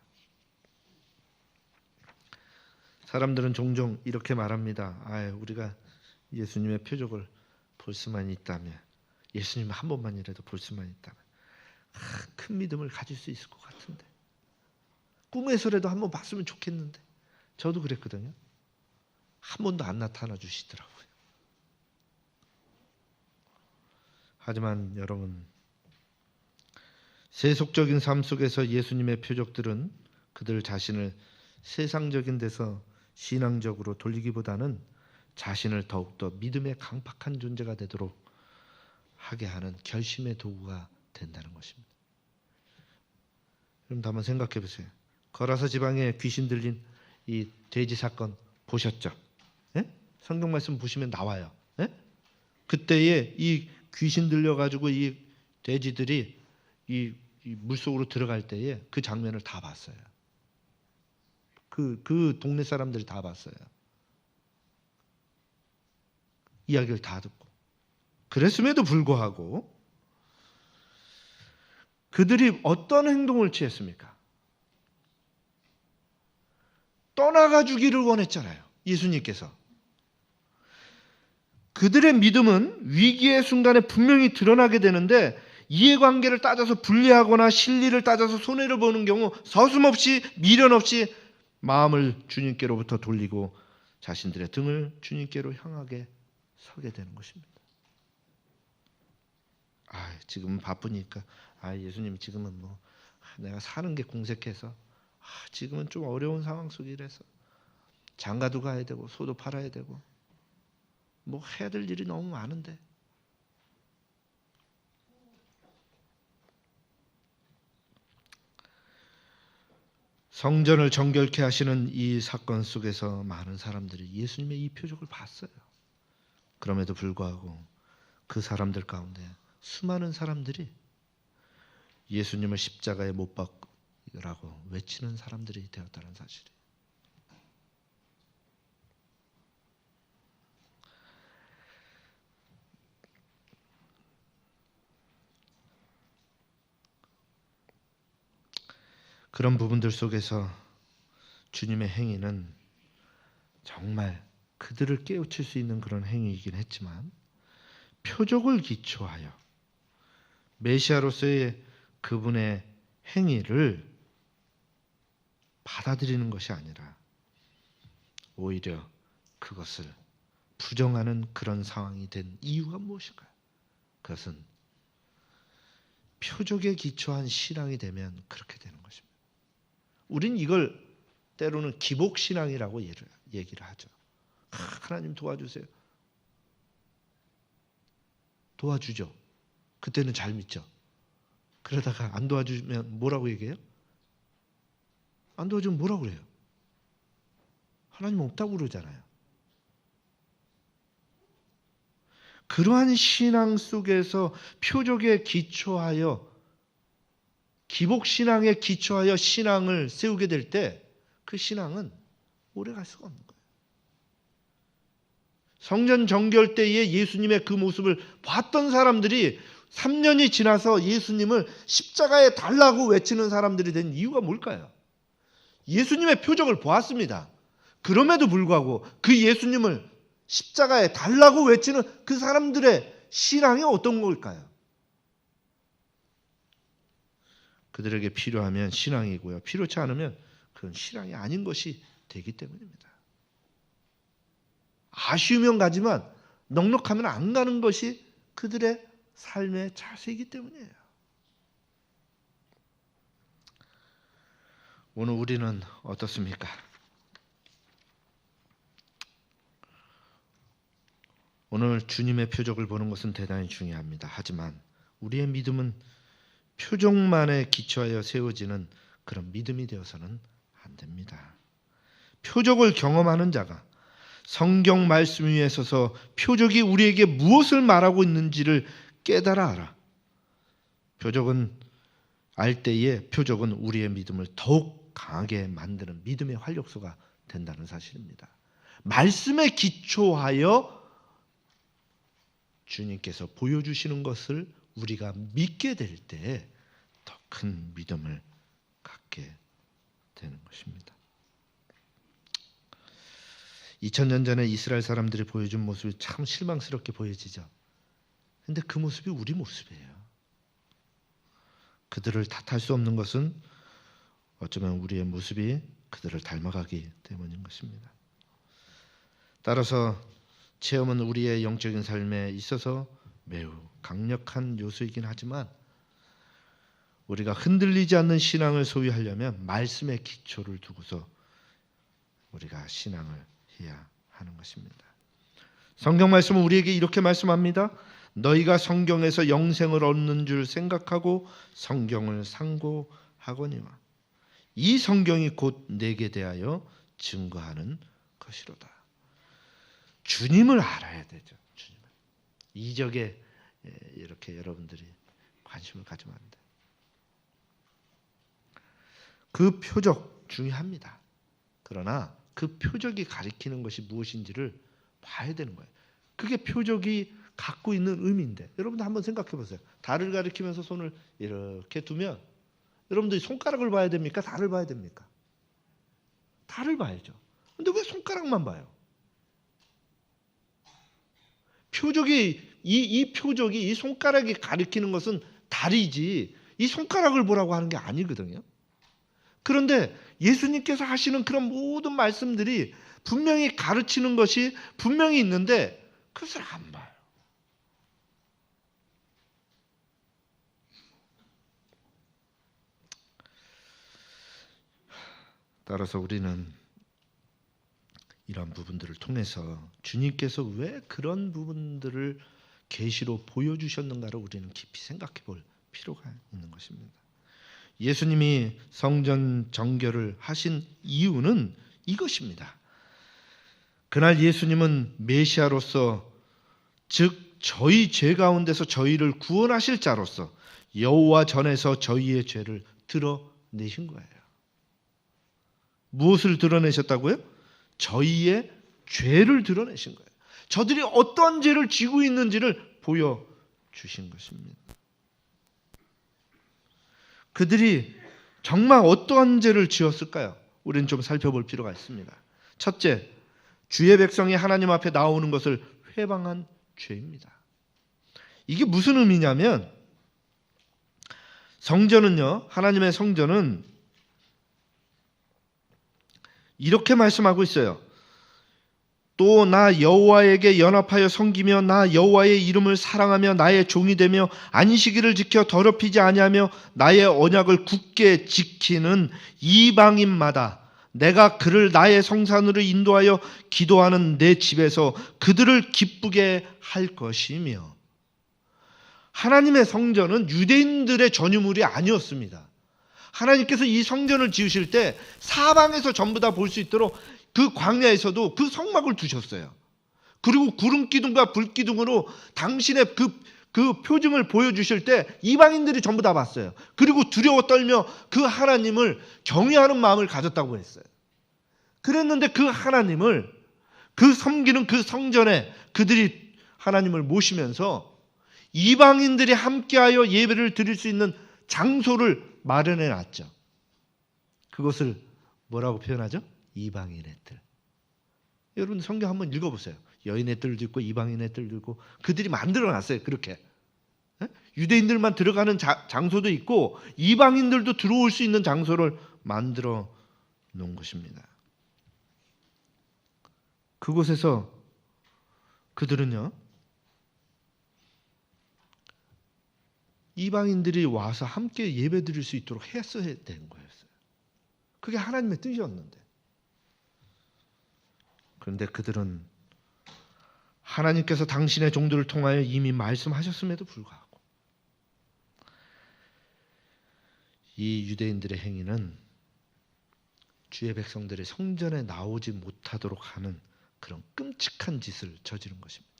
사람들은 종종 이렇게 말합니다. 우리가 예수님의 표적을 볼 수만 있다면, 예수님 한 번만이라도 볼 수만 있다면 큰 믿음을 가질 수 있을 것 같은데, 꿈에서라도 한번 봤으면 좋겠는데. 저도 그랬거든요. 한 번도 안 나타나 주시더라고요. 하지만 여러분, 세속적인 삶 속에서 예수님의 표적들은 그들 자신을 세상적인 데서 신앙적으로 돌리기보다는 자신을 더욱더 믿음의 강팍한 존재가 되도록 하게 하는 결심의 도구가 된다는 것입니다. 그럼 한번 생각해 보세요. 거라사 지방에 귀신 들린 이 돼지 사건 보셨죠? 예? 성경 말씀 보시면 나와요. 예? 그때에 이 귀신 들려가지고 이 돼지들이 이 물속으로 들어갈 때에 그 장면을 다 봤어요. 그 동네 사람들이 다 봤어요. 이야기를 다 듣고. 그랬음에도 불구하고 그들이 어떤 행동을 취했습니까? 떠나가 주기를 원했잖아요. 예수님께서. 그들의 믿음은 위기의 순간에 분명히 드러나게 되는데 이해관계를 따져서 분리하거나 실리를 따져서 손해를 보는 경우 서슴없이 미련 없이 마음을 주님께로부터 돌리고 자신들의 등을 주님께로 향하게 서게 되는 것입니다. 지금은 바쁘니까 예수님 지금은 내가 사는 게 궁색해서 지금은 좀 어려운 상황 속이라서 장가도 가야 되고 소도 팔아야 되고 해야 될 일이 너무 많은데 성전을 정결케 하시는 이 사건 속에서 많은 사람들이 예수님의 이 표적을 봤어요. 그럼에도 불구하고 그 사람들 가운데 수많은 사람들이 예수님을 십자가에 못 박으라고 외치는 사람들이 되었다는 사실이. 그런 부분들 속에서 주님의 행위는 정말 그들을 깨우칠 수 있는 그런 행위이긴 했지만 표적을 기초하여 메시아로서의 그분의 행위를 받아들이는 것이 아니라 오히려 그것을 부정하는 그런 상황이 된 이유가 무엇일까요? 그것은 표적에 기초한 신앙이 되면 그렇게 되는 것입니다. 우린 이걸 때로는 기복신앙이라고 얘기를 하죠. 하나님 도와주세요. 도와주죠. 그때는 잘 믿죠. 그러다가 안 도와주면 뭐라고 얘기해요? 안 도와주면 뭐라고 그래요? 하나님 없다고 그러잖아요. 그러한 신앙 속에서 표적에 기초하여 기복신앙에 기초하여 신앙을 세우게 될 때 그 신앙은 오래갈 수가 없는 거예요. 성전 정결 때에 예수님의 그 모습을 봤던 사람들이 3년이 지나서 예수님을 십자가에 달라고 외치는 사람들이 된 이유가 뭘까요? 예수님의 표적을 보았습니다. 그럼에도 불구하고 그 예수님을 십자가에 달라고 외치는 그 사람들의 신앙이 어떤 걸까요? 그들에게 필요하면 신앙이고요. 필요치 않으면 그건 신앙이 아닌 것이 되기 때문입니다. 아쉬우면 가지만 넉넉하면 안 가는 것이 그들의 삶의 자세이기 때문이에요. 오늘 우리는 어떻습니까? 오늘 주님의 표적을 보는 것은 대단히 중요합니다. 하지만 우리의 믿음은 표적만에 기초하여 세워지는 그런 믿음이 되어서는 안 됩니다. 표적을 경험하는 자가 성경 말씀 위에 서서 표적이 우리에게 무엇을 말하고 있는지를 깨달아 알아. 알 때에 표적은 우리의 믿음을 더욱 강하게 만드는 믿음의 활력소가 된다는 사실입니다. 말씀에 기초하여 주님께서 보여주시는 것을 우리가 믿게 될 때 더 큰 믿음을 갖게 되는 것입니다. 2000년 전에 이스라엘 사람들이 보여준 모습이 참 실망스럽게 보여지죠. 그런데 그 모습이 우리 모습이에요. 그들을 탓할 수 없는 것은 어쩌면 우리의 모습이 그들을 닮아가기 때문인 것입니다. 따라서 체험은 우리의 영적인 삶에 있어서 매우 강력한 요소이긴 하지만 우리가 흔들리지 않는 신앙을 소유하려면 말씀의 기초를 두고서 우리가 신앙을 해야 하는 것입니다. 성경 말씀은 우리에게 이렇게 말씀합니다. 너희가 성경에서 영생을 얻는 줄 생각하고 성경을 상고하거니와 이 성경이 곧 내게 대하여 증거하는 것이로다. 주님을 알아야 되죠. 주님을. 이적에 이렇게 여러분들이 관심을 가지면 안 돼요. 그 표적 중요합니다. 그러나 그 표적이 가리키는 것이 무엇인지를 봐야 되는 거예요. 그게 표적이 갖고 있는 의미인데 여러분들 한번 생각해 보세요. 달을 가리키면서 손을 이렇게 두면 여러분들이 손가락을 봐야 됩니까? 달을 봐야 됩니까? 달을 봐야죠. 근데 왜 손가락만 봐요? 표적이 이 표적이 이 손가락이 가리키는 것은 다리지 이 손가락을 보라고 하는 게 아니거든요. 그런데 예수님께서 하시는 그런 모든 말씀들이 분명히 가르치는 것이 분명히 있는데 그것을 안 봐요. 따라서 우리는 이런 부분들을 통해서 주님께서 왜 그런 부분들을 계시로 보여주셨는가를 우리는 깊이 생각해 볼 필요가 있는 것입니다. 예수님이 성전 정결을 하신 이유는 이것입니다. 그날 예수님은 메시아로서, 즉 저희 죄 가운데서 저희를 구원하실 자로서 여호와 전에서 저희의 죄를 드러내신 거예요. 무엇을 드러내셨다고요? 저희의 죄를 드러내신 거예요. 저들이 어떤 죄를 지고 있는지를 보여주신 것입니다. 그들이 정말 어떠한 죄를 지었을까요? 우리는 좀 살펴볼 필요가 있습니다. 첫째, 주의 백성이 하나님 앞에 나오는 것을 회방한 죄입니다. 이게 무슨 의미냐면, 성전은요, 하나님의 성전은 이렇게 말씀하고 있어요. 또 나 여호와에게 연합하여 섬기며 나 여호와의 이름을 사랑하며 나의 종이 되며 안식일을 지켜 더럽히지 아니하며 나의 언약을 굳게 지키는 이방인마다 내가 그를 나의 성산으로 인도하여 기도하는 내 집에서 그들을 기쁘게 할 것이며. 하나님의 성전은 유대인들의 전유물이 아니었습니다. 하나님께서 이 성전을 지으실 때 사방에서 전부 다 볼 수 있도록 그 광야에서도 그 성막을 두셨어요. 그리고 구름 기둥과 불 기둥으로 당신의 그 표징을 보여주실 때 이방인들이 전부 다 봤어요. 그리고 두려워 떨며 그 하나님을 경외하는 마음을 가졌다고 했어요. 그랬는데 그 하나님을, 그 섬기는 그 성전에 그들이 하나님을 모시면서 이방인들이 함께하여 예배를 드릴 수 있는 장소를 마련해 놨죠. 그것을 뭐라고 표현하죠? 이방인의 뜰. 여러분 성경 한번 읽어보세요. 여인의 뜰도 있고 이방인의 뜰도 있고 그들이 만들어 놨어요. 그렇게 유대인들만 들어가는 장소도 있고 이방인들도 들어올 수 있는 장소를 만들어 놓은 것입니다. 그곳에서 그들은요, 이방인들이 와서 함께 예배 드릴 수 있도록 했어야 되는 거였어요. 그게 하나님의 뜻이었는데. 그런데 그들은 하나님께서 당신의 종들을 통하여 이미 말씀하셨음에도 불구하고 이 유대인들의 행위는 주의 백성들이 성전에 나오지 못하도록 하는 그런 끔찍한 짓을 저지른 것입니다.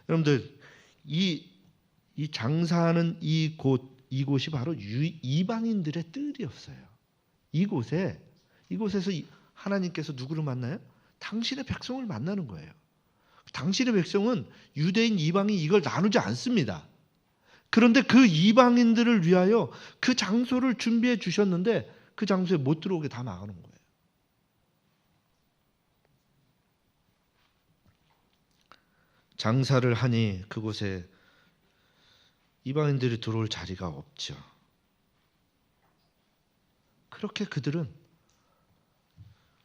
여러분들, 이 장사하는 이곳이 바로 이방인들의 뜰이었어요. 이곳에서 하나님께서 누구를 만나요? 당신의 백성을 만나는 거예요. 당신의 백성은 유대인, 이방인 이걸 나누지 않습니다. 그런데 그 이방인들을 위하여 그 장소를 준비해 주셨는데 그 장소에 못 들어오게 다 막아놓은 거예요. 장사를 하니 그곳에 이방인들이 들어올 자리가 없죠. 그렇게 그들은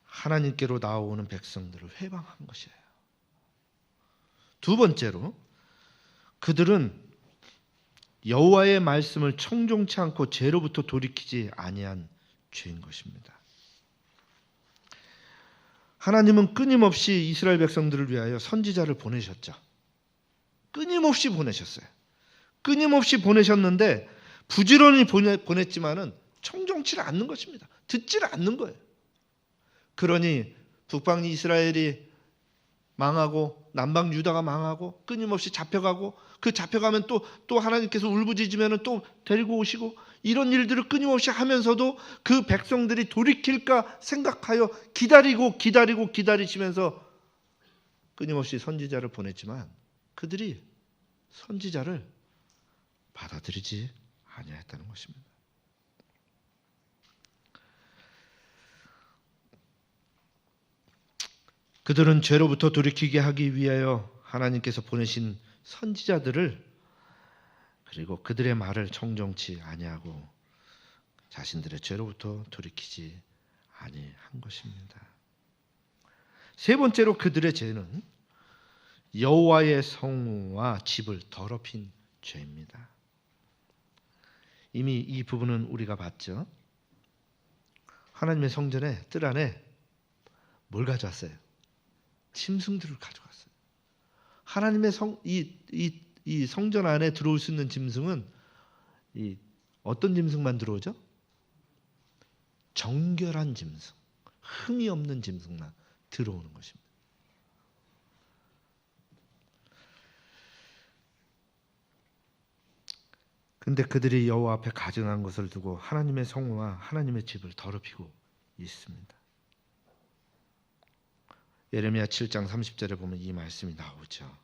하나님께로 나오는 백성들을 회방한 것이에요. 두 번째로, 그들은 여호와의 말씀을 청종치 않고 죄로부터 돌이키지 아니한 죄인 것입니다. 하나님은 끊임없이 이스라엘 백성들을 위하여 선지자를 보내셨죠. 끊임없이 보내셨어요. 끊임없이 보내셨는데 부지런히 보냈지만은 청종치를 않는 것입니다. 듣지를 않는 거예요. 그러니 북방 이스라엘이 망하고 남방 유다가 망하고 끊임없이 잡혀가고 그 잡혀가면 또 하나님께서 울부짖으면 또 데리고 오시고 이런 일들을 끊임없이 하면서도 그 백성들이 돌이킬까 생각하여 기다리시면서 끊임없이 선지자를 보냈지만 그들이 선지자를 받아들이지 아니했다는 것입니다. 그들은 죄로부터 돌이키게 하기 위하여 하나님께서 보내신 선지자들을 그리고 그들의 말을 청종치 아니하고 자신들의 죄로부터 돌이키지 아니한 것입니다. 세 번째로 그들의 죄는 여호와의 성과 집을 더럽힌 죄입니다. 이미 이 부분은 우리가 봤죠. 하나님의 성전에 뜰 안에 뭘 가져왔어요? 짐승들을 가져갔어요. 하나님의 이 성전 안에 들어올 수 있는 짐승은 어떤 짐승만 들어오죠? 정결한 짐승, 흠이 없는 짐승만 들어오는 것입니다. 근데 그들이 여호와 앞에 가증한 것을 두고 하나님의 성과 하나님의 집을 더럽히고 있습니다. 예레미야 7장 30절에 보면 이 말씀이 나오죠.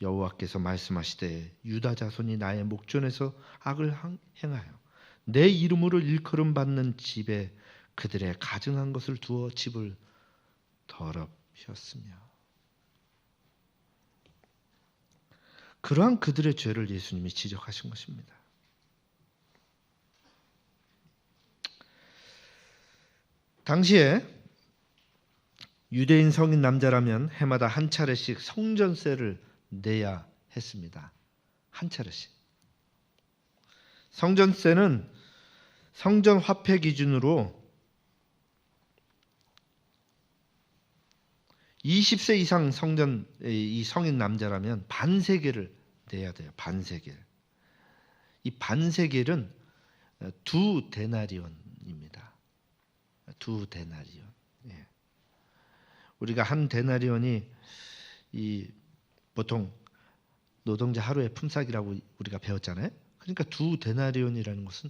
여호와께서 말씀하시되 유다 자손이 나의 목전에서 악을 행하여 내 이름으로 일컬음 받는 집에 그들의 가증한 것을 두어 집을 더럽혔으며, 그러한 그들의 죄를 예수님이 지적하신 것입니다. 당시에 유대인 성인 남자라면 해마다 한 차례씩 성전세를 내야 했습니다. 한 차례씩. 성전세는 성전 화폐 기준으로 20세 이상 이 성인 남자라면 반세겔을 내야 돼요. 반세겔. 이 반세겔은 2데나리온입니다. 2데나리온. 예. 우리가 한 데나리온이 보통 노동자 하루의 품삯이라고 우리가 배웠잖아요. 그러니까 2데나리온이라는 것은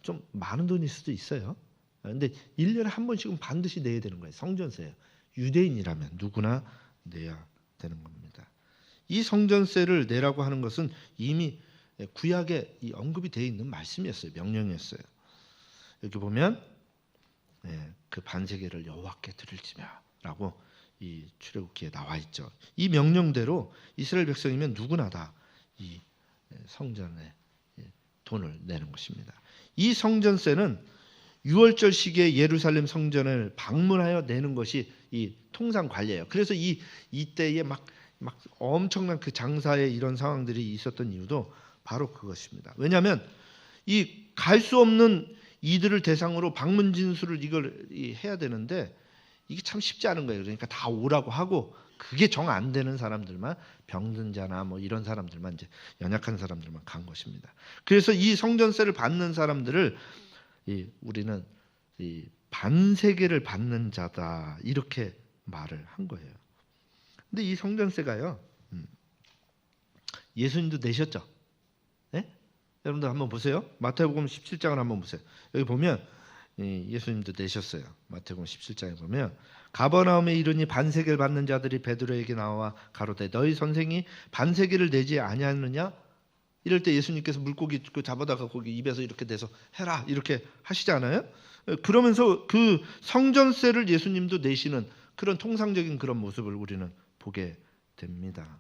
좀 많은 돈일 수도 있어요. 그런데 1년에 한 번씩은 반드시 내야 되는 거예요. 성전세예요. 유대인이라면 누구나 내야 되는 겁니다. 이 성전세를 내라고 하는 것은 이미 구약에 언급이 되어 있는 말씀이었어요. 명령이었어요. 여기 보면 그 반세겔을 여호와께 드릴지며라고 이 출애굽기에 나와 있죠. 이 명령대로 이스라엘 백성이면 누구나 다 이 성전에 돈을 내는 것입니다. 이 성전세는 유월절 시기에 예루살렘 성전을 방문하여 내는 것이 이 통상 관례예요. 그래서 이때에 막 엄청난 그 장사에 이런 상황들이 있었던 이유도 바로 그것입니다. 왜냐하면 이 갈 수 없는 이들을 대상으로 방문 진술을 이걸 해야 되는데 이게 참 쉽지 않은 거예요. 그러니까 다 오라고 하고 그게 정 안 되는 사람들만, 병든 자나 뭐 이런 사람들만, 이제 연약한 사람들만 간 것입니다. 그래서 이 성전세를 받는 사람들을 우리는 이 반세겔을 받는 자다 이렇게 말을 한 거예요. 근데 이 성전세가요, 예수님도 내셨죠? 네? 여러분들 한번 보세요. 마태복음 17장을 한번 보세요. 여기 보면 예수님도 내셨어요. 마태복음 17장에 보면 가버나움에 이르니 반세겔 받는 자들이 베드로에게 나와 가로되 너희 선생이 반세겔을 내지 아니하느냐? 이럴 때 예수님께서 물고기 잡아다가 거기 입에서 이렇게 대서 해라 이렇게 하시잖아요. 그러면서 그 성전세를 예수님도 내시는 그런 통상적인 그런 모습을 우리는 보게 됩니다.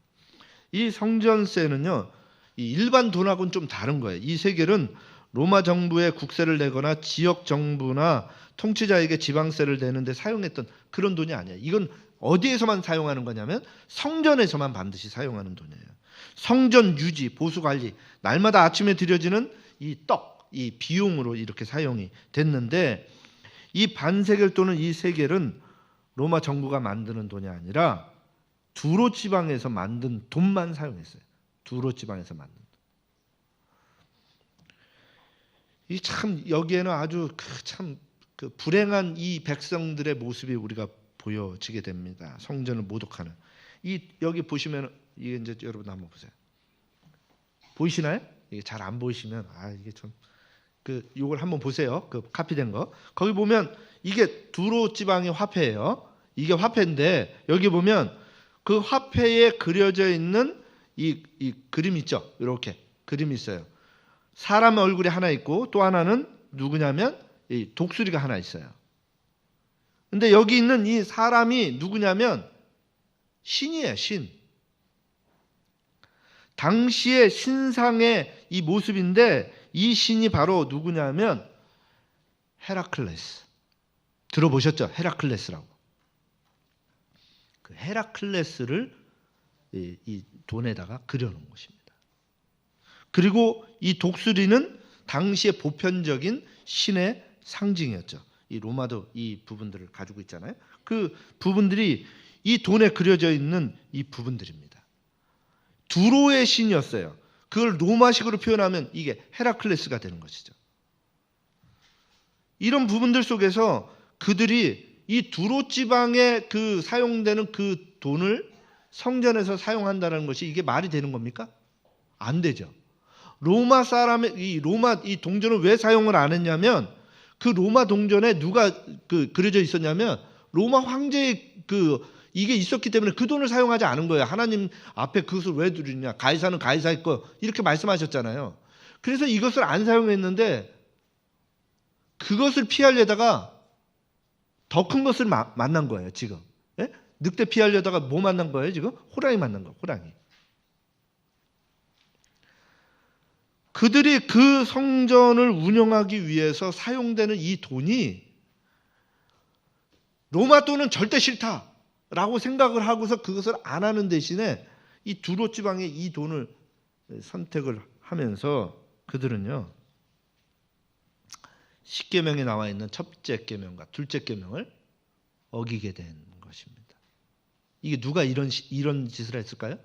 이 성전세는요, 이 일반 돈하고는 좀 다른 거예요. 이 세겔은 로마 정부에 국세를 내거나 지역 정부나 통치자에게 지방세를 내는데 사용했던 그런 돈이 아니에요. 이건 어디에서만 사용하는 거냐면 성전에서만 반드시 사용하는 돈이에요. 성전 유지, 보수 관리, 날마다 아침에 드려지는 이 떡, 이 비용으로 이렇게 사용이 됐는데, 이 반세겔 또는 이 세겔은 로마 정부가 만드는 돈이 아니라 두로 지방에서 만든 돈만 사용했어요. 두로 지방에서 만든 돈. 이 참 여기에는 아주 그 불행한 이 백성들의 모습이 우리가 보여지게 됩니다. 성전을 모독하는. 여기 보시면 이게 이제 여러분 한번 보세요. 보이시나요? 이게 잘 안 보이시면 이게 좀 요걸 한번 보세요. 그 카피된 거. 거기 보면 이게 두로 지방의 화폐예요. 이게 화폐인데 여기 보면 그 화폐에 그려져 있는 이 그림 있죠. 이렇게 그림이 있어요. 사람 얼굴이 하나 있고 또 하나는 누구냐면 이 독수리가 하나 있어요. 근데 여기 있는 이 사람이 누구냐면 신이에요. 신. 당시의 신상의 이 모습인데 이 신이 바로 누구냐면 헤라클레스. 들어보셨죠? 헤라클레스라고. 그 헤라클레스를 이 돈에다가 그려놓은 것입니다. 그리고 이 독수리는 당시의 보편적인 신의 상징이었죠. 이 로마도 이 부분들을 가지고 있잖아요. 그 부분들이 이 돈에 그려져 있는 이 부분들입니다. 두로의 신이었어요. 그걸 로마식으로 표현하면 이게 헤라클레스가 되는 것이죠. 이런 부분들 속에서 그들이 이 두로 지방에 그 사용되는 그 돈을 성전에서 사용한다는 것이 이게 말이 되는 겁니까? 안 되죠. 로마 사람의 이 동전을 왜 사용을 안 했냐면 그 로마 동전에 누가 그려져 있었냐면 로마 황제의 이게 있었기 때문에 그 돈을 사용하지 않은 거예요. 하나님 앞에 그것을 왜 드리냐? 가이사는 가이사의 거 이렇게 말씀하셨잖아요. 그래서 이것을 안 사용했는데 그것을 피하려다가 더 큰 것을 만난 거예요. 지금 예? 늑대 피하려다가 뭐 만난 거예요? 지금 호랑이 만난 거예요. 호랑이. 그들이 그 성전을 운영하기 위해서 사용되는 이 돈이 로마 돈은 절대 싫다라고 생각을 하고서 그것을 안 하는 대신에 이 두로 지방의 이 돈을 선택을 하면서 그들은요. 십계명에 나와 있는 첫째 계명과 둘째 계명을 어기게 된 것입니다. 이게 누가 이런 짓을 했을까요?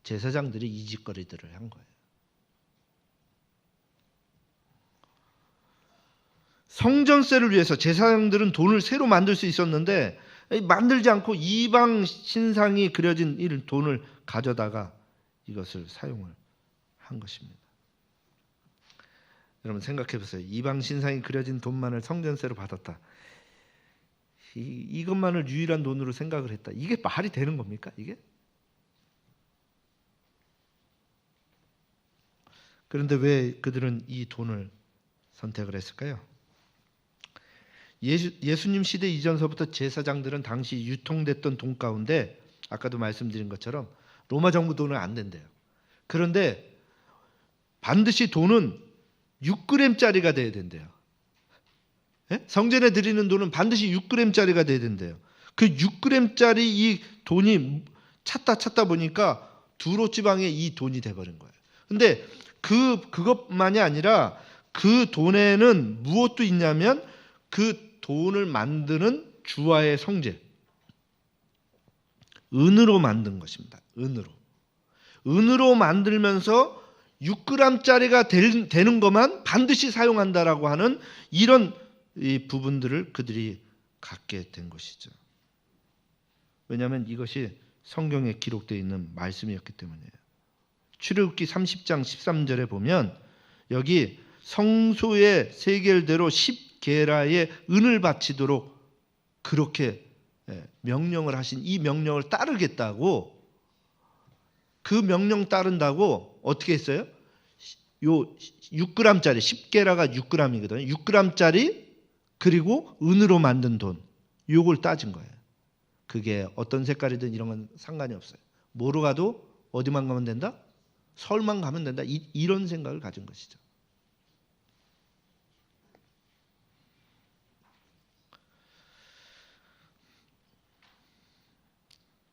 제사장들이 이 짓거리들을 한 거예요. 성전세를 위해서 제사장들은 돈을 새로 만들 수 있었는데 만들지 않고 이방 신상이 그려진 이 돈을 가져다가 이것을 사용을 한 것입니다. 여러분 생각해 보세요. 이방 신상이 그려진 돈만을 성전세로 받았다. 이것만을 유일한 돈으로 생각을 했다. 이게 말이 되는 겁니까? 이게? 그런데 왜 그들은 이 돈을 선택을 했을까요? 예수님 시대 이전서부터 제사장들은 당시 유통됐던 돈 가운데 아까도 말씀드린 것처럼 로마 정부 돈은 안 된대요. 그런데 반드시 돈은 6g짜리가 돼야 된대요. 예? 성전에 드리는 돈은 반드시 6g짜리가 돼야 된대요. 그 6g짜리 이 돈이 찾다 보니까 두로 지방에 이 돈이 돼버린 거예요. 근데 그것만이 아니라 그 돈에는 무엇도 있냐면 그 돈을 만드는 주화의 성제, 은으로 만든 것입니다. 은으로 만들면서 6g짜리가 되는 것만 반드시 사용한다라고 하는 이런 이 부분들을 그들이 갖게 된 것이죠. 왜냐하면 이것이 성경에 기록되어 있는 말씀이었기 때문이에요. 출애굽기 30장 13절에 보면 여기 성소의 세겔대로 10게라의 은을 바치도록 그렇게 명령을 하신 이 명령을 따르겠다고 그 명령 따른다고 어떻게 했어요? 요 6g짜리 10게라가 6g이거든요. 6g짜리 그리고 은으로 만든 돈 요걸 따진 거예요. 그게 어떤 색깔이든 이런 건 상관이 없어요. 뭐로 가도 어디만 가면 된다? 서울만 가면 된다. 이런 생각을 가진 것이죠.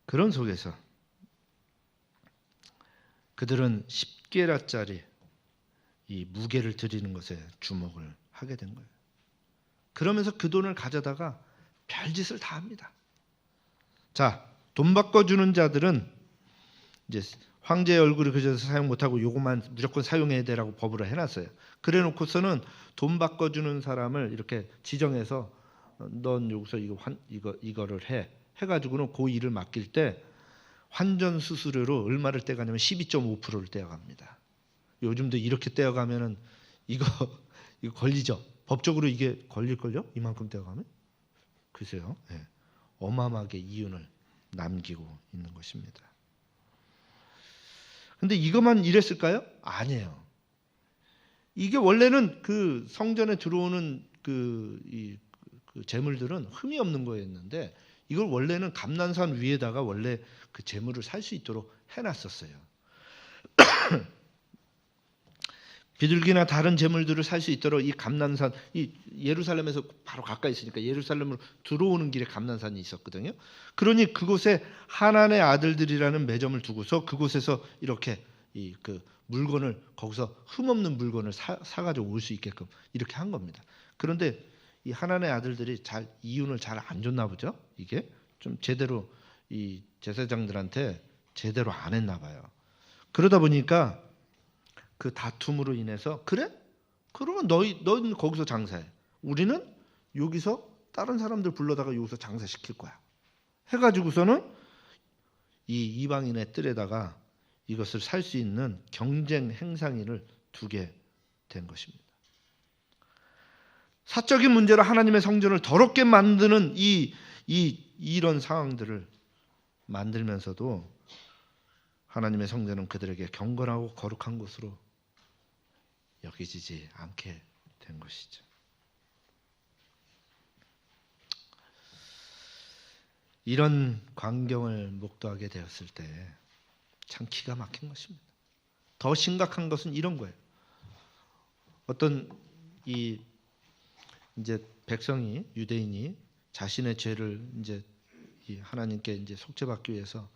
그런 속에서 그들은 10게라짜리 이 무게를 드리는 것에 주목을 하게 된 거예요. 그러면서 그 돈을 가져다가 별짓을 다 합니다. 자, 돈 바꿔주는 자들은 이제 황제의 얼굴을 그려서 사용 못하고 요것만 무조건 사용해야 되라고 법으로 해놨어요. 그래놓고서는 돈 바꿔주는 사람을 이렇게 지정해서 넌 여기서 이거를 해가지고는 그 일을 맡길 때 환전 수수료로 얼마를 떼가냐면 12.5%를 떼어갑니다. 요즘도 이렇게 떼어가면은 이거 걸리죠. 법적으로 이게 걸릴걸요? 이만큼 떼어가면? 글쎄요. 네. 어마어마하게 이윤을 남기고 있는 것입니다. 근데 이것만 이랬을까요? 아니에요. 이게 원래는 그 성전에 들어오는 그 재물들은 흠이 없는 거였는데 이걸 원래는 감난산 위에다가 원래 그 재물을 살 수 있도록 해놨었어요. 비둘기나 다른 재물들을 살 수 있도록 이 감난산, 이 예루살렘에서 바로 가까이 있으니까 예루살렘으로 들어오는 길에 감난산이 있었거든요. 그러니 그곳에 하나님의 아들들이라는 매점을 두고서 그곳에서 이렇게 이 그 물건을 거기서 흠없는 물건을 사가지고 올 수 있게끔 이렇게 한 겁니다. 그런데 이 하나님의 아들들이 잘 이윤을 잘 안 줬나 보죠. 이게 좀 제대로 이 제사장들한테 제대로 안 했나 봐요. 그러다 보니까 그 다툼으로 인해서 그래? 그러면 너는 거기서 장사해. 우리는 여기서 다른 사람들 불러다가 여기서 장사시킬 거야. 해가지고서는 이 이방인의 뜰에다가 이것을 살 수 있는 경쟁 행상인을 두게 된 것입니다. 사적인 문제로 하나님의 성전을 더럽게 만드는 이런 상황들을 만들면서도 하나님의 성전은 그들에게 경건하고 거룩한 곳으로 여기지지 않게 된 것이죠. 이런 광경을 목도하게 되었을 때 참 기가 막힌 것입니다. 더 심각한 것은 이런 거예요. 어떤 이제 백성이 유대인이 자신의 죄를 이제 하나님께 이제 속죄받기 위해서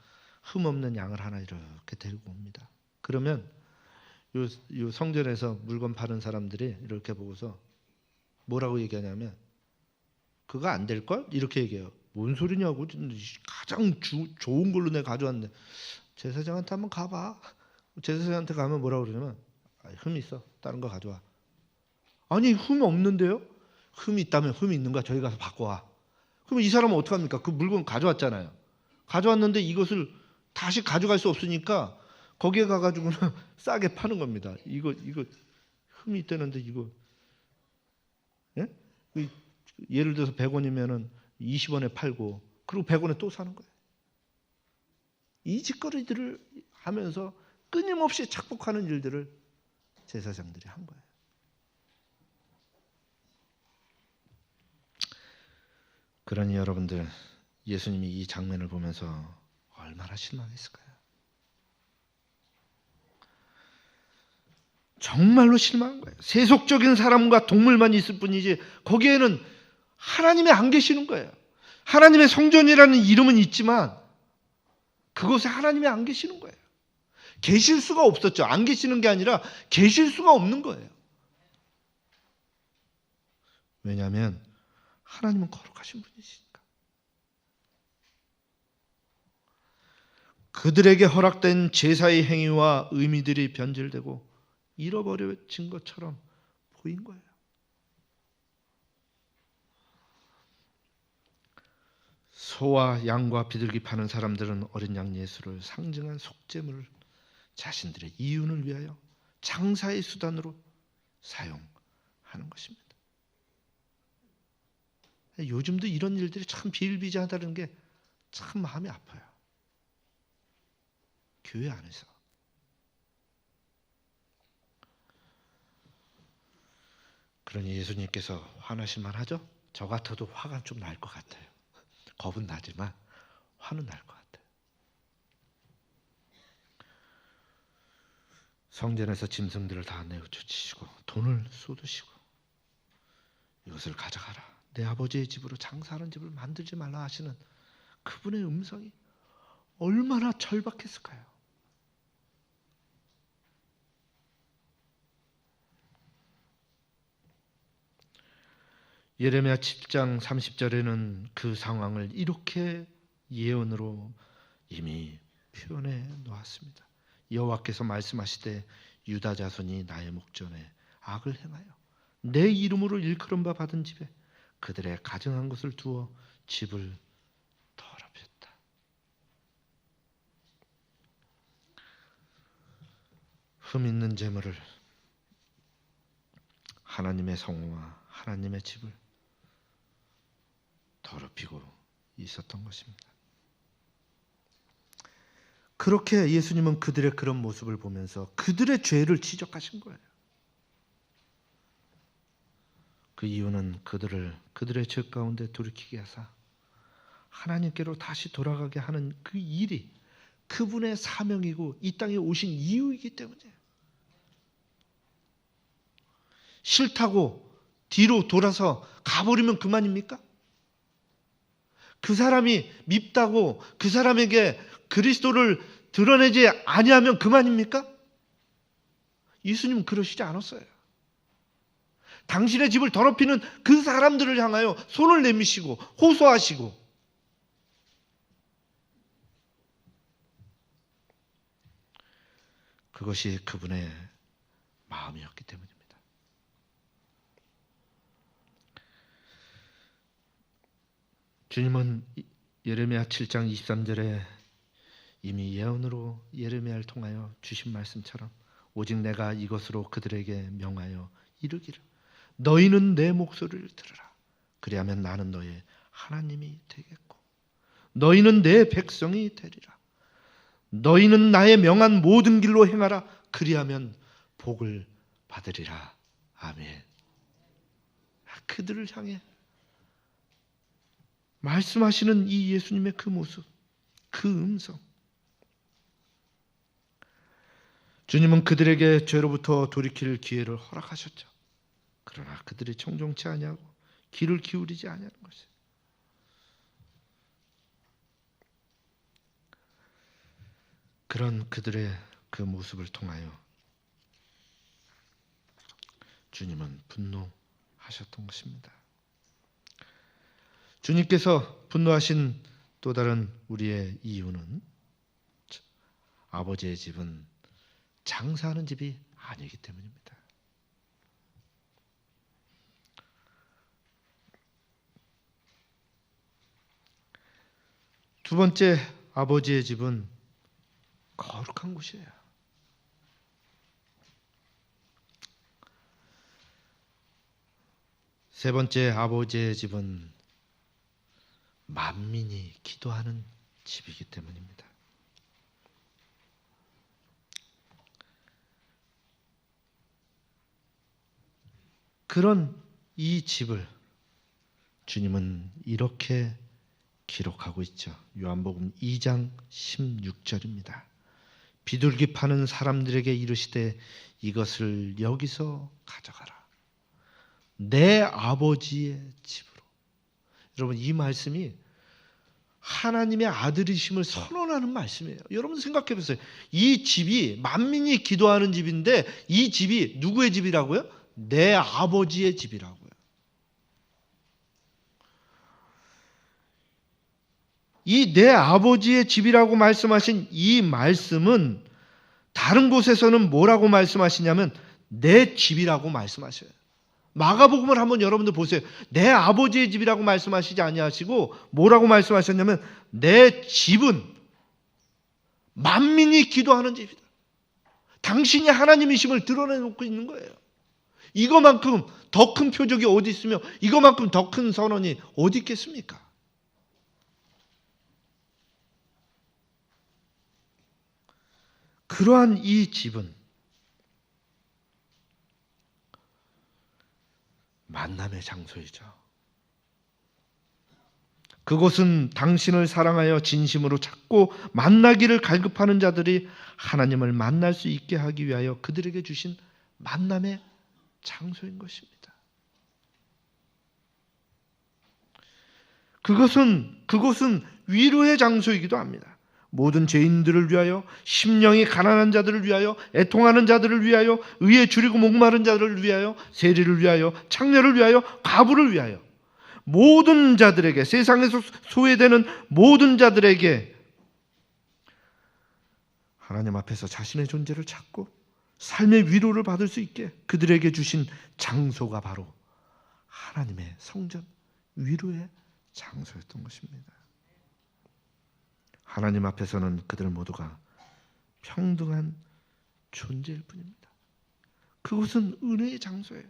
흠없는 양을 하나 이렇게 데리고 옵니다. 그러면 요 성전에서 물건 파는 사람들이 이렇게 보고서 뭐라고 얘기하냐면 그거 안 될 걸? 이렇게 얘기해요. 뭔 소리냐고. 가장 좋은 걸로 내가 가져왔는데 제사장한테 한번 가봐. 제사장한테 가면 뭐라고 그러냐면 흠이 있어. 다른 거 가져와. 아니 흠이 없는데요? 흠이 있다면 흠이 있는 거야. 저희 가서 바꿔와. 그러면 이 사람은 어떡합니까? 그 물건 가져왔잖아요. 가져왔는데 이것을 다시 가져갈 수 없으니까 거기에 가가지고는 싸게 파는 겁니다. 이거 흠이 있다는데 이거 예? 예를 들어서 100원이면은 20원에 팔고 그리고 100원에 또 사는 거예요. 이 짓거리들을 하면서 끊임없이 착복하는 일들을 제사장들이 한 거예요. 그러니 여러분들 예수님이 이 장면을 보면서 얼마나 실망했을까요? 정말로 실망한 거예요. 세속적인 사람과 동물만 있을 뿐이지 거기에는 하나님이 안 계시는 거예요. 하나님의 성전이라는 이름은 있지만 그곳에 하나님이 안 계시는 거예요. 계실 수가 없었죠. 안 계시는 게 아니라 계실 수가 없는 거예요. 왜냐하면 하나님은 거룩하신 분이시니까. 그들에게 허락된 제사의 행위와 의미들이 변질되고 잃어버려진 것처럼 보인 거예요. 소와 양과 비둘기 파는 사람들은 어린 양 예수를 상징한 속죄물을 자신들의 이윤을 위하여 장사의 수단으로 사용하는 것입니다. 요즘도 이런 일들이 참 비일비재하다는 게 참 마음이 아파요. 교회 안에서. 그러니 예수님께서 화나실 만하죠? 저 같아도 화가 좀 날 것 같아요. 겁은 나지만 화는 날 것 같아요. 성전에서 짐승들을 다 내어쫓으시고 돈을 쏟으시고 이것을 가져가라. 내 아버지의 집으로 장사하는 집을 만들지 말라 하시는 그분의 음성이 얼마나 절박했을까요? 예레미야 10장 30절에는 그 상황을 이렇게 예언으로 이미 표현해 놓았습니다. 여호와께서 말씀하시되 유다 자손이 나의 목전에 악을 행하여 내 이름으로 일컬음 바 받은 집에 그들의 가증한 것을 두어 집을 더럽혔다. 흠 있는 재물을 하나님의 성호와 하나님의 집을 더럽히고 있었던 것입니다. 그렇게 예수님은 그들의 그런 모습을 보면서 그들의 죄를 지적하신 거예요. 그 이유는 그들의 죄 가운데 돌이키게 하사 하나님께로 다시 돌아가게 하는 그 일이 그분의 사명이고 이 땅에 오신 이유이기 때문이에요. 싫다고 뒤로 돌아서 가버리면 그만입니까? 그 사람이 밉다고 그 사람에게 그리스도를 드러내지 아니하면 그만입니까? 예수님은 그러시지 않았어요. 당신의 집을 더럽히는 그 사람들을 향하여 손을 내미시고 호소하시고, 그것이 그분의 마음이었기 때문입니다. 주님은 예레미야 7장 23절에 이미 예언으로 예레미야를 통하여 주신 말씀처럼 오직 내가 이것으로 그들에게 명하여 이르기를 너희는 내 목소리를 들으라. 그리하면 나는 너의 하나님이 되겠고 너희는 내 백성이 되리라. 너희는 나의 명한 모든 길로 행하라. 그리하면 복을 받으리라. 아멘. 그들을 향해 말씀하시는 이 예수님의 그 모습, 그 음성. 주님은 그들에게 죄로부터 돌이킬 기회를 허락하셨죠. 그러나 그들이 청종치 아니하고 귀를 기울이지 아니하는 것이에요. 그런 그들의 그 모습을 통하여 주님은 분노하셨던 것입니다. 주님께서 분노하신 또 다른 우리의 이유는 아버지의 집은 장사하는 집이 아니기 때문입니다. 두 번째, 아버지의 집은 거룩한 곳이에요. 세 번째, 아버지의 집은 만민이 기도하는 집이기 때문입니다. 그런 이 집을 주님은 이렇게 기록하고 있죠. 요한복음 2장 16절입니다. 비둘기 파는 사람들에게 이르시되 이것을 여기서 가져가라. 내 아버지의 집으로. 여러분, 이 말씀이 하나님의 아들이심을 선언하는 말씀이에요. 여러분 생각해 보세요. 이 집이 만민이 기도하는 집인데 이 집이 누구의 집이라고요? 내 아버지의 집이라고요. 이 내 아버지의 집이라고 말씀하신 이 말씀은 다른 곳에서는 뭐라고 말씀하시냐면 내 집이라고 말씀하셔요. 마가복음을 한번 여러분들 보세요. 내 아버지의 집이라고 말씀하시지 아니하시고 뭐라고 말씀하셨냐면 내 집은 만민이 기도하는 집이다. 당신이 하나님이심을 드러내놓고 있는 거예요. 이거만큼 더 큰 표적이 어디 있으며 이거만큼 더 큰 선언이 어디 있겠습니까? 그러한 이 집은 만남의 장소이죠. 그곳은 당신을 사랑하여 진심으로 찾고 만나기를 갈급하는 자들이 하나님을 만날 수 있게 하기 위하여 그들에게 주신 만남의 장소인 것입니다. 그곳은 위로의 장소이기도 합니다. 모든 죄인들을 위하여, 심령이 가난한 자들을 위하여, 애통하는 자들을 위하여, 의에 줄이고 목마른 자들을 위하여, 세리를 위하여, 창녀를 위하여, 과부를 위하여, 모든 자들에게, 세상에서 소외되는 모든 자들에게 하나님 앞에서 자신의 존재를 찾고 삶의 위로를 받을 수 있게 그들에게 주신 장소가 바로 하나님의 성전, 위로의 장소였던 것입니다. 하나님 앞에서는 그들 모두가 평등한 존재일 뿐입니다. 그곳은 은혜의 장소예요.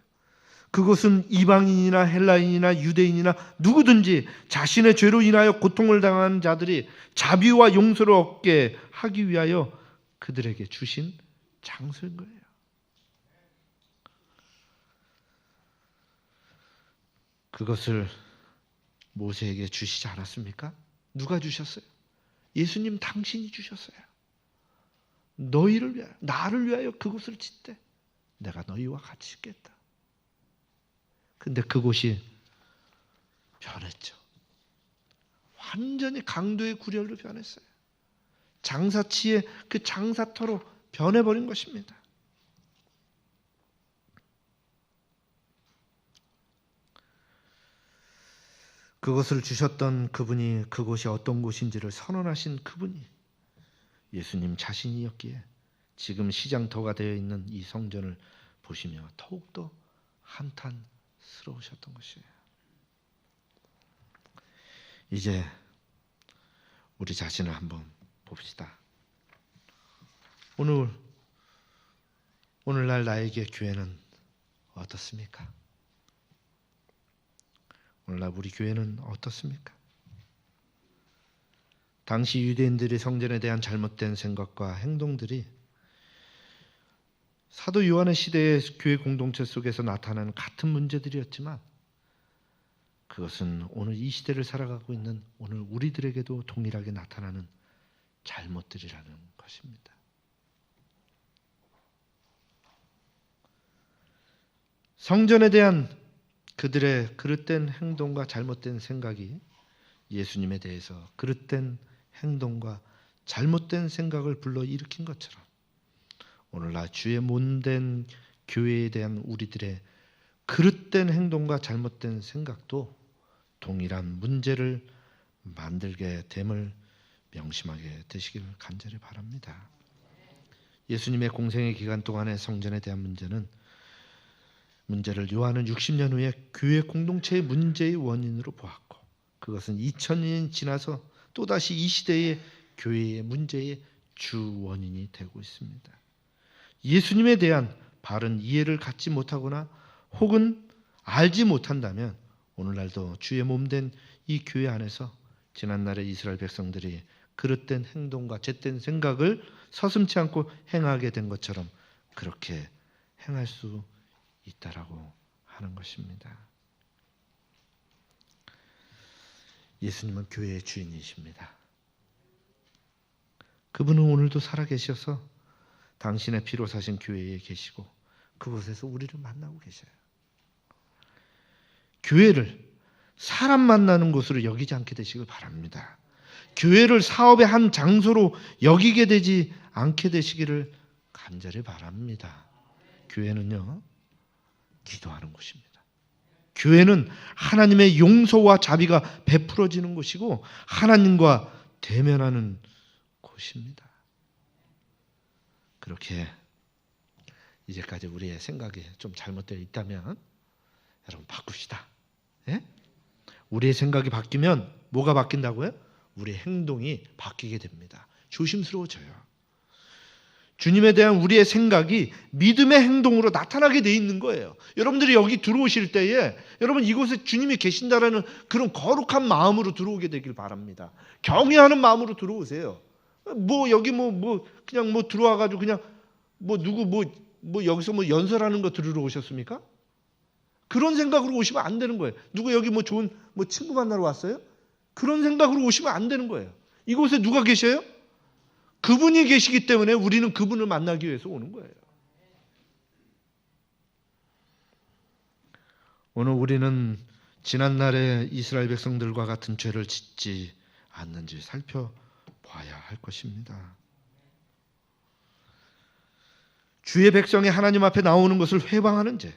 그곳은 이방인이나 헬라인이나 유대인이나 누구든지 자신의 죄로 인하여 고통을 당한 자들이 자비와 용서를 얻게 하기 위하여 그들에게 주신 장소인 거예요. 그것을 모세에게 주시지 않았습니까? 누가 주셨어요? 예수님 당신이 주셨어요. 너희를 위하여, 나를 위하여 그곳을 짓되 내가 너희와 같이 있겠다. 근데 그곳이 변했죠. 완전히 강도의 구렬로 변했어요. 장사치의 그 장사터로 변해버린 것입니다. 그것을 주셨던 그분이 그곳이 어떤 곳인지를 선언하신 그분이 예수님 자신이었기에 지금 시장터가 되어 있는 이 성전을 보시며 더욱더 한탄스러우셨던 것이에요. 이제 우리 자신을 한번 봅시다. 오늘날 나에게 교회는 어떻습니까? 오늘날 우리 교회는 어떻습니까? 당시 유대인들의 성전에 대한 잘못된 생각과 행동들이 사도 요한의 시대의 교회 공동체 속에서 나타나는 같은 문제들이었지만 그것은 오늘 이 시대를 살아가고 있는 오늘 우리들에게도 동일하게 나타나는 잘못들이라는 것입니다. 성전에 대한 그들의 그릇된 행동과 잘못된 생각이 예수님에 대해서 그릇된 행동과 잘못된 생각을 불러일으킨 것처럼 오늘날 주의 몸된 교회에 대한 우리들의 그릇된 행동과 잘못된 생각도 동일한 문제를 만들게 됨을 명심하게 되시길 간절히 바랍니다. 예수님의 공생의 기간 동안의 성전에 대한 문제를 요한은 60년 후에 교회 공동체의 문제의 원인으로 보았고 그것은 2000년이 지나서 또다시 이 시대의 교회의 문제의 주 원인이 되고 있습니다. 예수님에 대한 바른 이해를 갖지 못하거나 혹은 알지 못한다면 오늘날도 주의 몸된 이 교회 안에서 지난날의 이스라엘 백성들이 그릇된 행동과 잿된 생각을 서슴지 않고 행하게 된 것처럼 그렇게 행할 수 있다라고 하는 것입니다. 예수님은 교회의 주인이십니다. 그분은 오늘도 살아계셔서 당신의 피로 사신 교회에 계시고 그곳에서 우리를 만나고 계셔요. 교회를 사람 만나는 곳으로 여기지 않게 되시길 바랍니다. 교회를 사업의 한 장소로 여기게 되지 않게 되시기를 간절히 바랍니다. 교회는요, 기도하는 곳입니다. 교회는 하나님의 용서와 자비가 베풀어지는 곳이고 하나님과 대면하는 곳입니다. 그렇게 이제까지 우리의 생각이 좀 잘못되어 있다면 여러분 바꿉시다. 예? 우리의 생각이 바뀌면 뭐가 바뀐다고요? 우리의 행동이 바뀌게 됩니다. 조심스러워져요. 주님에 대한 우리의 생각이 믿음의 행동으로 나타나게 돼 있는 거예요. 여러분들이 여기 들어오실 때에 여러분 이곳에 주님이 계신다라는 그런 거룩한 마음으로 들어오게 되길 바랍니다. 경외하는 마음으로 들어오세요. 여기 그냥 들어와 가지고 그냥 누구 여기서 연설하는 거 들으러 오셨습니까? 그런 생각으로 오시면 안 되는 거예요. 누구 여기 좋은 친구 만나러 왔어요? 그런 생각으로 오시면 안 되는 거예요. 이곳에 누가 계셔요? 그분이 계시기 때문에 우리는 그분을 만나기 위해서 오는 거예요. 오늘 우리는 지난날의 이스라엘 백성들과 같은 죄를 짓지 않는지 살펴봐야 할 것입니다. 주의 백성이 하나님 앞에 나오는 것을 회방하는 죄,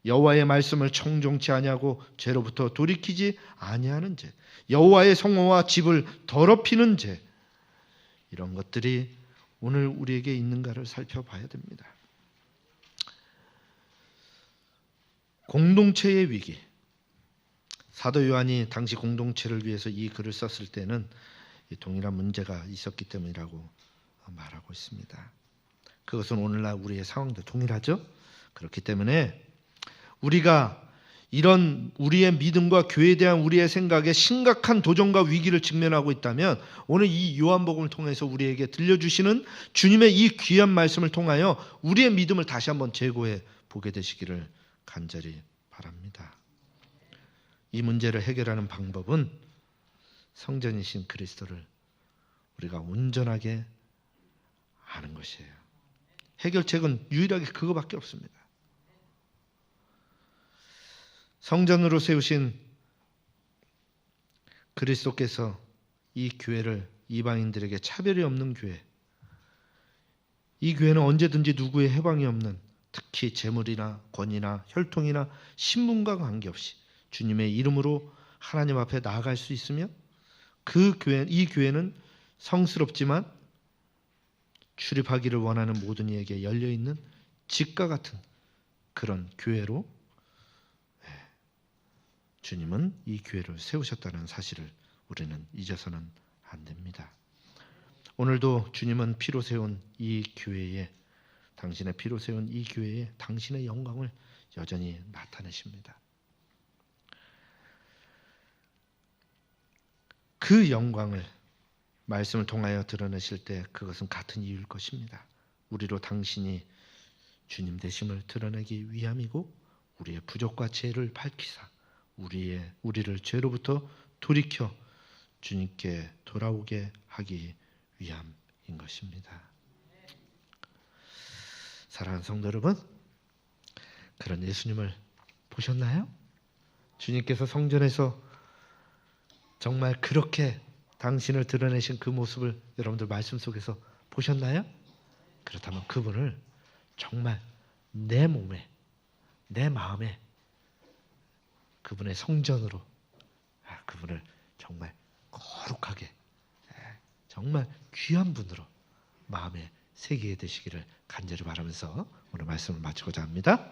여호와의 말씀을 청종치 아니하고 죄로부터 돌이키지 아니하는 죄, 여호와의 성호와 집을 더럽히는 죄, 이런 것들이 오늘 우리에게 있는가를 살펴봐야 됩니다. 공동체의 위기. 사도 요한이 당시 공동체를 위해서 이 글을 썼을 때는 동일한 문제가 있었기 때문이라고 말하고 있습니다. 그것은 오늘날 우리의 상황도 동일하죠. 그렇기 때문에 우리가 이런 우리의 믿음과 교회에 대한 우리의 생각에 심각한 도전과 위기를 직면하고 있다면 오늘 이 요한복음을 통해서 우리에게 들려주시는 주님의 이 귀한 말씀을 통하여 우리의 믿음을 다시 한번 재고해 보게 되시기를 간절히 바랍니다. 이 문제를 해결하는 방법은 성전이신 그리스도를 우리가 온전하게 하는 것이에요. 해결책은 유일하게 그거밖에 없습니다. 성전으로 세우신 그리스도께서 이 교회를 이방인들에게 차별이 없는 교회, 이 교회는 언제든지 누구의 해방이 없는, 특히 재물이나 권위나 혈통이나 신분과 관계없이 주님의 이름으로 하나님 앞에 나아갈 수 있으며, 이 교회는 성스럽지만 출입하기를 원하는 모든 이에게 열려있는 집과 같은 그런 교회로 주님은 이 교회를 세우셨다는 사실을 우리는 잊어서는 안 됩니다. 오늘도 주님은 피로 세운 이 교회에, 당신의 피로 세운 이 교회에 당신의 영광을 여전히 나타내십니다. 그 영광을 말씀을 통하여 드러내실 때 그것은 같은 이유일 것입니다. 우리로 당신이 주님 되심을 드러내기 위함이고, 우리의 부족과 죄를 밝히사 우리를 죄로부터 돌이켜 주님께 돌아오게 하기 위함인 것입니다. 사랑하는 성도 여러분, 그런 예수님을 보셨나요? 주님께서 성전에서 정말 그렇게 당신을 드러내신 그 모습을 여러분들 말씀 속에서 보셨나요? 그렇다면 그분을 정말 내 몸에, 내 마음에 그분의 성전으로, 그분을 정말 거룩하게, 정말 귀한 분으로 마음에 새기게 되시기를 간절히 바라면서 오늘 말씀을 마치고자 합니다.